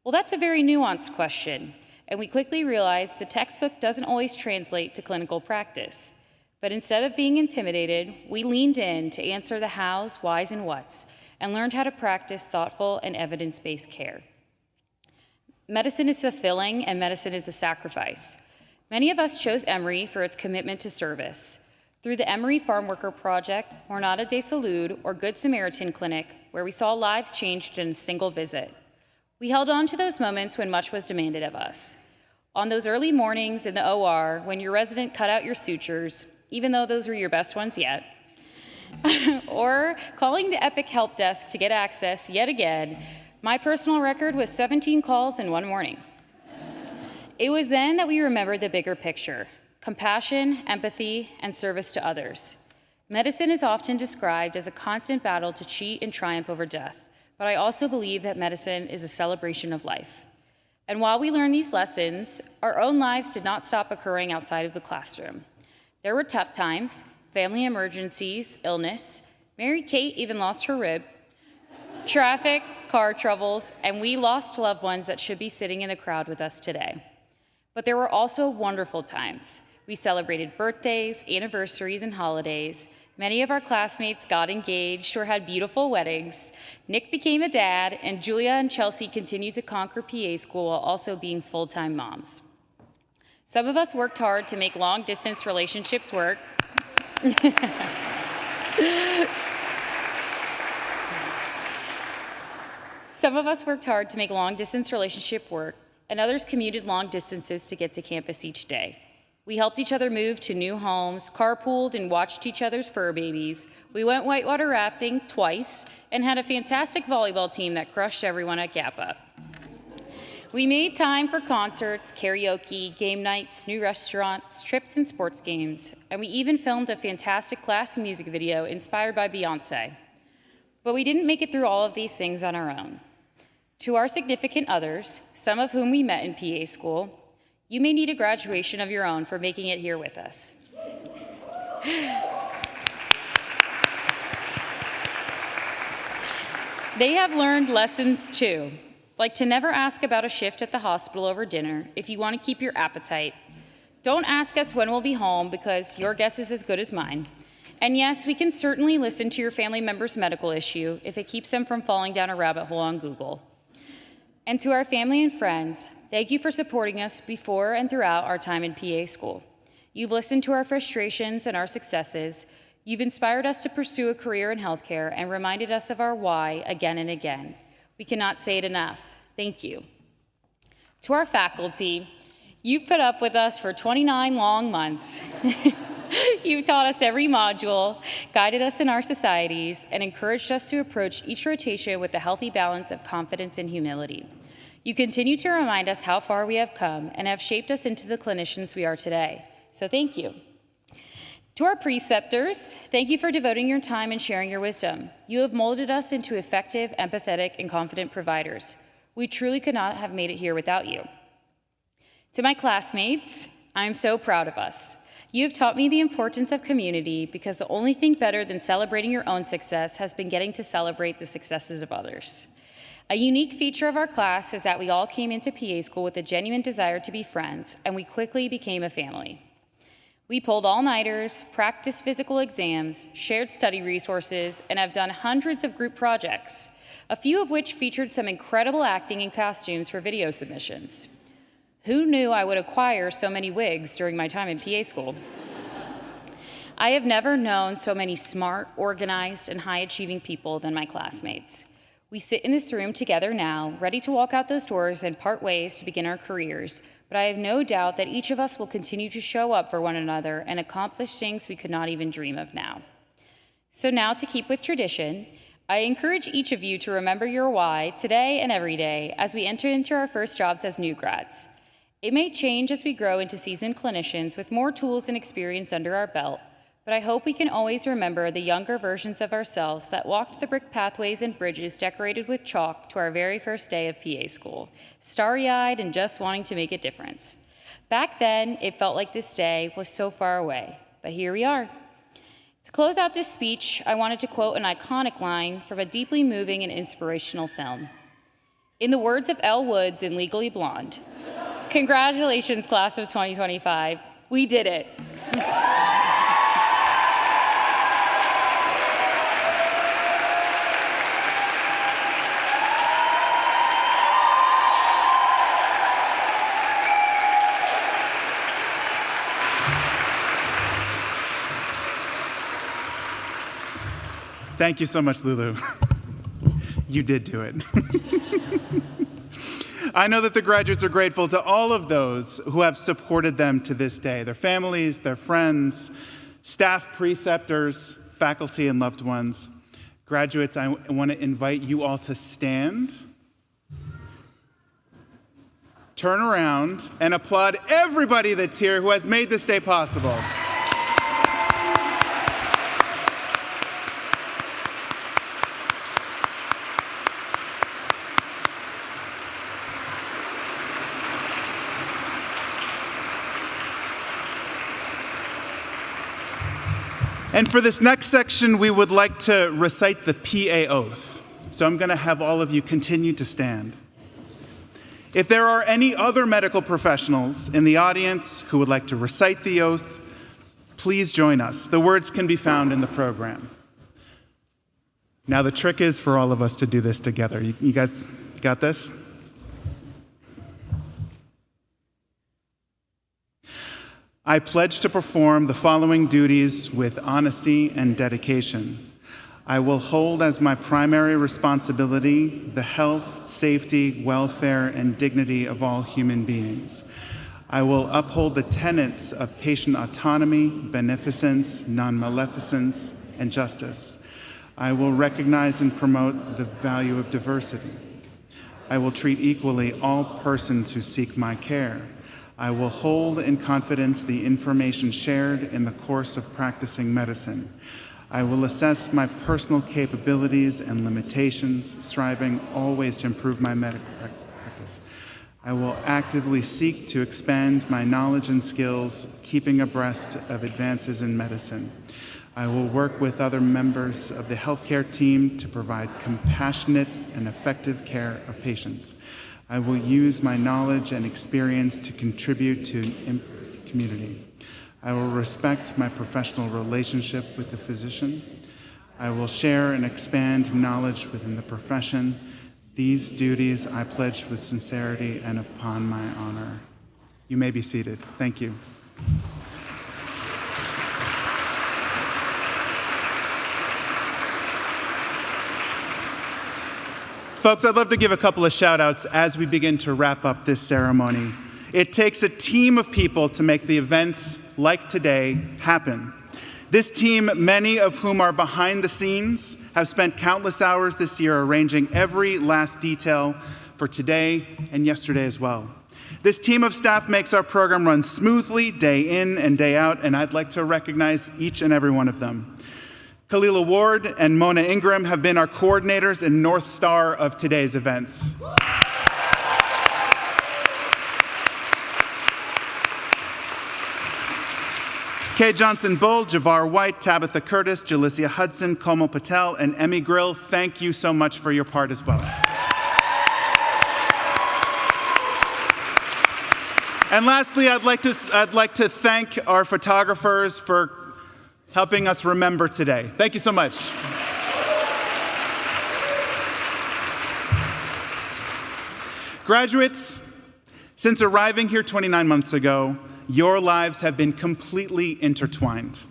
"Well, that's a very nuanced question." And we quickly realized the textbook doesn't always translate to clinical practice. But instead of being intimidated, we leaned in to answer the hows, whys, and whats, and learned how to practice thoughtful and evidence-based care. Medicine is fulfilling, and medicine is a sacrifice. Many of us chose Emory for its commitment to service. Through the Emory Farm Worker Project, Jornada de Salud, or Good Samaritan Clinic, where we saw lives changed in a single visit. We held on to those moments when much was demanded of us. On those early mornings in the OR, when your resident cut out your sutures, even though those were your best ones yet, or calling the Epic help desk to get access yet again, my personal record was 17 calls in one morning. It was then that we remembered the bigger picture: compassion, empathy, and service to others. Medicine is often described as a constant battle to cheat and triumph over death, but I also believe that medicine is a celebration of life. And while we learned these lessons, our own lives did not stop occurring outside of the classroom. There were tough times, family emergencies, illness. Mary Kate even lost her rib, traffic, car troubles, and we lost loved ones that should be sitting in the crowd with us today. But there were also wonderful times. We celebrated birthdays, anniversaries, and holidays. Many of our classmates got engaged or had beautiful weddings. Nick became a dad, and Julia and Chelsea continued to conquer PA school while also being full-time moms. Some of us worked hard to make long-distance relationships work. Some of us worked hard to make long-distance relationship work, and others commuted long distances to get to campus each day. We helped each other move to new homes, carpooled, and watched each other's fur babies. We went whitewater rafting twice and had a fantastic volleyball team that crushed everyone at Gap Up. We made time for concerts, karaoke, game nights, new restaurants, trips, and sports games, and we even filmed a fantastic classic music video inspired by Beyoncé. But we didn't make it through all of these things on our own. To our significant others, some of whom we met in PA school, you may need a graduation of your own for making it here with us. They have learned lessons too, like to never ask about a shift at the hospital over dinner if you want to keep your appetite. Don't ask us when we'll be home because your guess is as good as mine. And yes, we can certainly listen to your family member's medical issue if it keeps them from falling down a rabbit hole on Google. And to our family and friends, thank you for supporting us before and throughout our time in PA school. You've listened to our frustrations and our successes. You've inspired us to pursue a career in healthcare and reminded us of our why again and again. We cannot say it enough. Thank you. To our faculty, you've put up with us for 29 long months. You've taught us every module, guided us in our societies, and encouraged us to approach each rotation with a healthy balance of confidence and humility. You continue to remind us how far we have come and have shaped us into the clinicians we are today. So thank you. To our preceptors, thank you for devoting your time and sharing your wisdom. You have molded us into effective, empathetic, and confident providers. We truly could not have made it here without you. To my classmates, I am so proud of us. You have taught me the importance of community because the only thing better than celebrating your own success has been getting to celebrate the successes of others. A unique feature of our class is that we all came into PA school with a genuine desire to be friends, and we quickly became a family. We pulled all-nighters, practiced physical exams, shared study resources, and have done hundreds of group projects, a few of which featured some incredible acting and costumes for video submissions. Who knew I would acquire so many wigs during my time in PA school? I have never known so many smart, organized, and high-achieving people than my classmates. We sit in this room together now, ready to walk out those doors and part ways to begin our careers, but I have no doubt that each of us will continue to show up for one another and accomplish things we could not even dream of now. So now, to keep with tradition, I encourage each of you to remember your why today and every day as we enter into our first jobs as new grads. It may change as we grow into seasoned clinicians with more tools and experience under our belt, but I hope we can always remember the younger versions of ourselves that walked the brick pathways and bridges decorated with chalk to our very first day of PA school, starry-eyed and just wanting to make a difference. Back then, it felt like this day was so far away, but here we are. To close out this speech, I wanted to quote an iconic line from a deeply moving and inspirational film. In the words of Elle Woods in Legally Blonde, congratulations, class of 2025. We did it. Thank you so much, Lulu. You did do it. I know that the graduates are grateful to all of those who have supported them to this day, their families, their friends, staff, preceptors, faculty, and loved ones. Graduates, I want to invite you all to stand, turn around, and applaud everybody that's here who has made this day possible. And for this next section, we would like to recite the PA oath. So I'm going to have all of you continue to stand. If there are any other medical professionals in the audience who would like to recite the oath, please join us. The words can be found in the program. Now the trick is for all of us to do this together. You guys got this? I pledge to perform the following duties with honesty and dedication. I will hold as my primary responsibility the health, safety, welfare, and dignity of all human beings. I will uphold the tenets of patient autonomy, beneficence, non-maleficence, and justice. I will recognize and promote the value of diversity. I will treat equally all persons who seek my care. I will hold in confidence the information shared in the course of practicing medicine. I will assess my personal capabilities and limitations, striving always to improve my medical practice. I will actively seek to expand my knowledge and skills, keeping abreast of advances in medicine. I will work with other members of the healthcare team to provide compassionate and effective care of patients. I will use my knowledge and experience to contribute to the community. I will respect my professional relationship with the physician. I will share and expand knowledge within the profession. These duties I pledge with sincerity and upon my honor. You may be seated. Thank you. Folks, I'd love to give a couple of shout outs as we begin to wrap up this ceremony. It takes a team of people to make the events like today happen. This team, many of whom are behind the scenes, have spent countless hours this year arranging every last detail for today and yesterday as well. This team of staff makes our program run smoothly day in and day out, and I'd like to recognize each and every one of them. Kalila Ward and Mona Ingram have been our coordinators and North Star of today's events. Kay Johnson-Bull, Javar White, Tabitha Curtis, Jalicia Hudson, Komal Patel, and Emmy Grill, thank you so much for your part as well. And lastly, I'd like to thank our photographers for helping us remember today. Thank you so much. Graduates, since arriving here 29 months ago, your lives have been completely intertwined.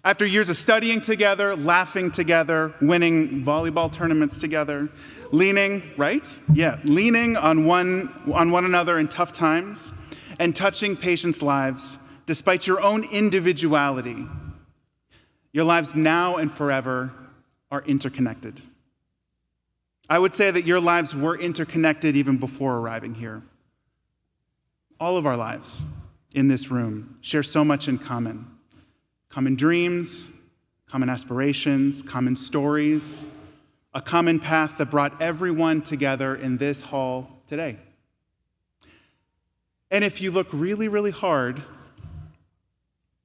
After years of studying together, laughing together, winning volleyball tournaments together, leaning on one another in tough times, and touching patients' lives despite your own individuality, your lives now and forever are interconnected. I would say that your lives were interconnected even before arriving here. All of our lives in this room share so much in common. Common dreams, common aspirations, common stories, a common path that brought everyone together in this hall today. And if you look really, really hard,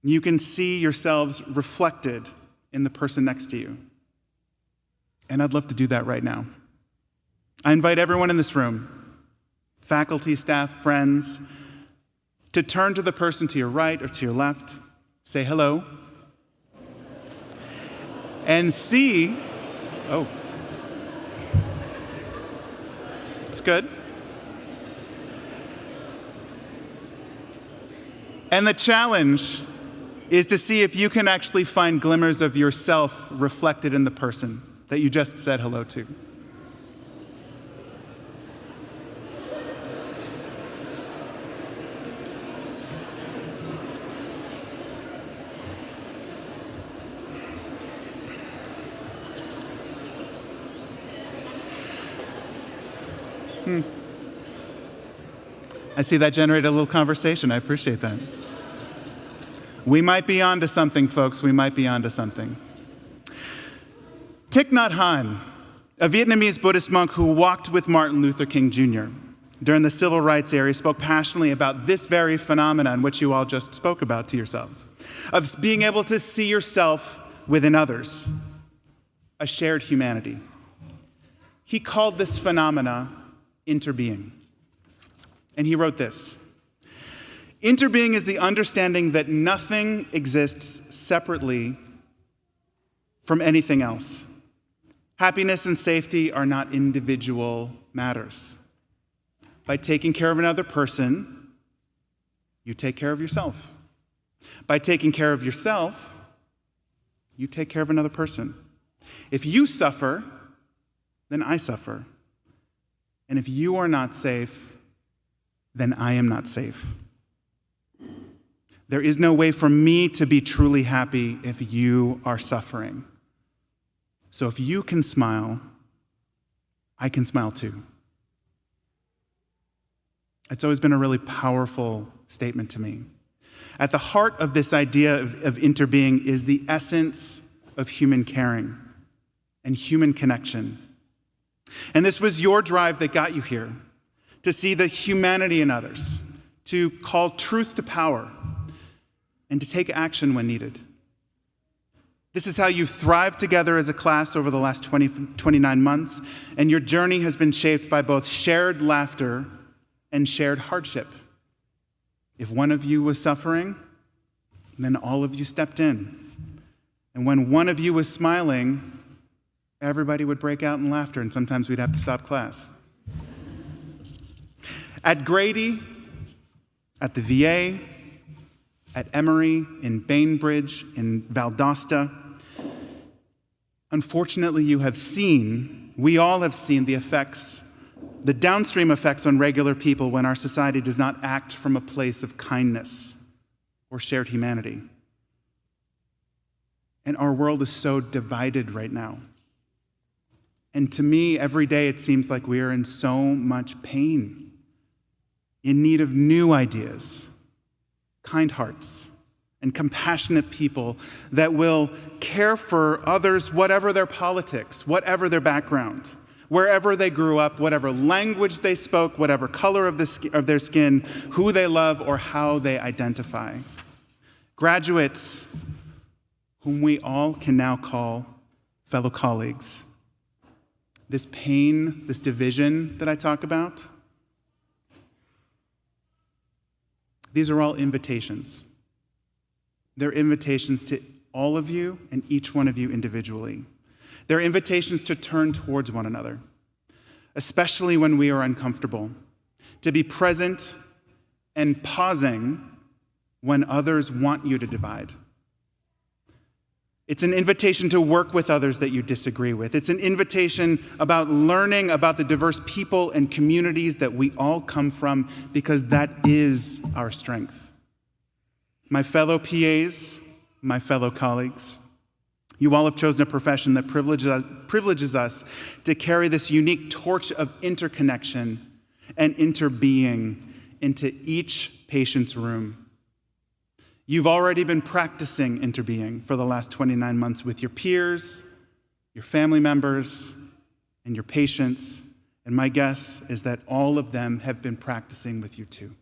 you can see yourselves reflected in the person next to you. And I'd love to do that right now. I invite everyone in this room, faculty, staff, friends, to turn to the person to your right or to your left, say hello, and see, it's good. And the challenge is to see if you can actually find glimmers of yourself reflected in the person that you just said hello to. I see that generated a little conversation. I appreciate that. We might be onto something, folks. We might be onto something. Thich Nhat Hanh, a Vietnamese Buddhist monk who walked with Martin Luther King Jr. during the civil rights era, spoke passionately about this very phenomenon, which you all just spoke about to yourselves, of being able to see yourself within others, a shared humanity. He called this phenomena interbeing. And he wrote this: interbeing is the understanding that nothing exists separately from anything else. Happiness and safety are not individual matters. By taking care of another person, you take care of yourself. By taking care of yourself, you take care of another person. If you suffer, then I suffer. And if you are not safe, then I am not safe. There is no way for me to be truly happy if you are suffering. So if you can smile, I can smile too. It's always been a really powerful statement to me. At the heart of this idea of interbeing is the essence of human caring and human connection. And this was your drive that got you here, to see the humanity in others, to call truth to power, and to take action when needed. This is how you thrived together as a class over the last 29 months, and your journey has been shaped by both shared laughter and shared hardship. If one of you was suffering, then all of you stepped in. And when one of you was smiling, everybody would break out in laughter, and sometimes we'd have to stop class. At Grady, at the VA, at Emory, in Bainbridge, in Valdosta, unfortunately, we all have seen the effects, the downstream effects on regular people when our society does not act from a place of kindness or shared humanity. And our world is so divided right now. And to me, every day it seems like we are in so much pain, in need of new ideas, kind hearts, and compassionate people that will care for others, whatever their politics, whatever their background, wherever they grew up, whatever language they spoke, whatever color of their skin, who they love, or how they identify. Graduates, whom we all can now call fellow colleagues. This pain, this division that I talk about, these are all invitations. They're invitations to all of you and each one of you individually. They're invitations to turn towards one another, especially when we are uncomfortable, to be present and pausing when others want you to divide. It's an invitation to work with others that you disagree with. It's an invitation about learning about the diverse people and communities that we all come from, because that is our strength. My fellow PAs, my fellow colleagues, you all have chosen a profession that privileges us to carry this unique torch of interconnection and interbeing into each patient's room. You've already been practicing interbeing for the last 29 months with your peers, your family members, and your patients, and my guess is that all of them have been practicing with you too.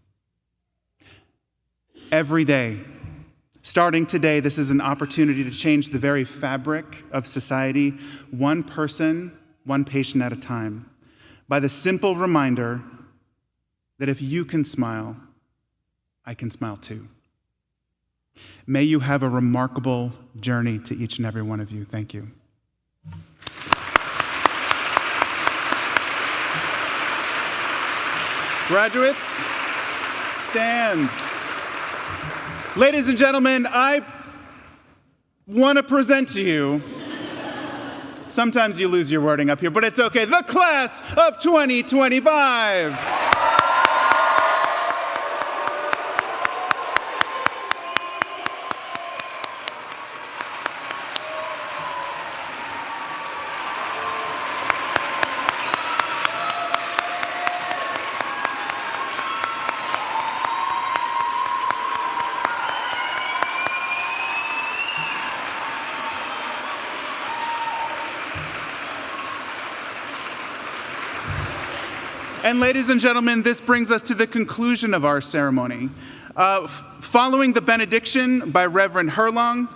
Every day, starting today, this is an opportunity to change the very fabric of society, one person, one patient at a time, by the simple reminder that if you can smile, I can smile too. May you have a remarkable journey to each and every one of you. Thank you. Graduates, stand. Ladies and gentlemen, I want to present to you, sometimes you lose your wording up here, but it's okay, the class of 2025. And ladies and gentlemen, this brings us to the conclusion of our ceremony. Following the benediction by Reverend Herlong,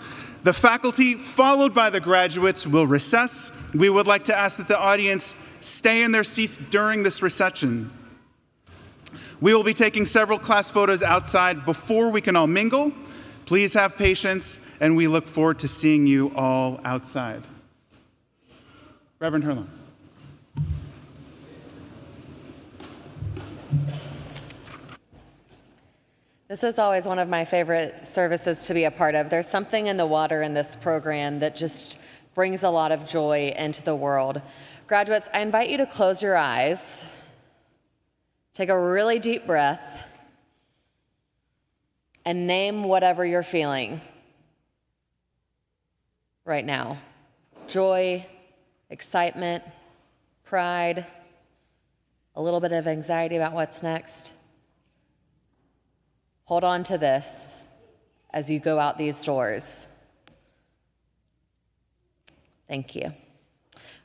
the faculty, followed by the graduates, will recess. We would like to ask that the audience stay in their seats during this reception. We will be taking several class photos outside before we can all mingle. Please have patience, and we look forward to seeing you all outside. Reverend Herlong. This is always one of my favorite services to be a part of. There's something in the water in this program that just brings a lot of joy into the world. Graduates, I invite you to close your eyes, take a really deep breath, and name whatever you're feeling right now. Joy, excitement, pride, a little bit of anxiety about what's next. Hold on to this as you go out these doors. Thank you.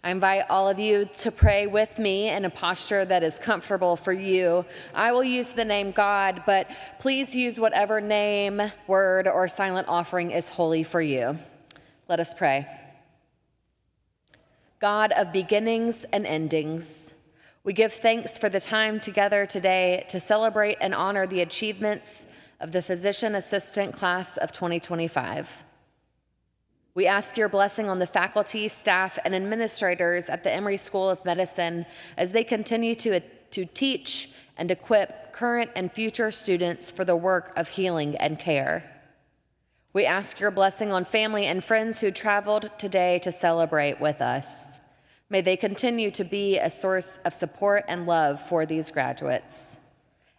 I invite all of you to pray with me in a posture that is comfortable for you. I will use the name God, but please use whatever name, word, or silent offering is holy for you. Let us pray. God of beginnings and endings, we give thanks for the time together today to celebrate and honor the achievements of the physician assistant class of 2025. We ask your blessing on the faculty, staff, and administrators at the Emory School of Medicine as they continue to teach and equip current and future students for the work of healing and care. We ask your blessing on family and friends who traveled today to celebrate with us. May they continue to be a source of support and love for these graduates.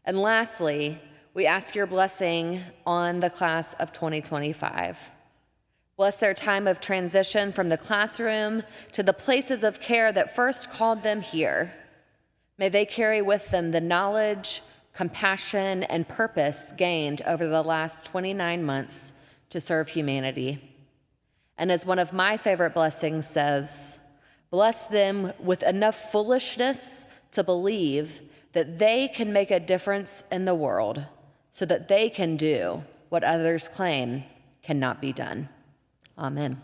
And lastly, we ask your blessing on the class of 2025. Bless their time of transition from the classroom to the places of care that first called them here. May they carry with them the knowledge, compassion, and purpose gained over the last 29 months to serve humanity. And as one of my favorite blessings says, bless them with enough foolishness to believe that they can make a difference in the world so that they can do what others claim cannot be done. Amen.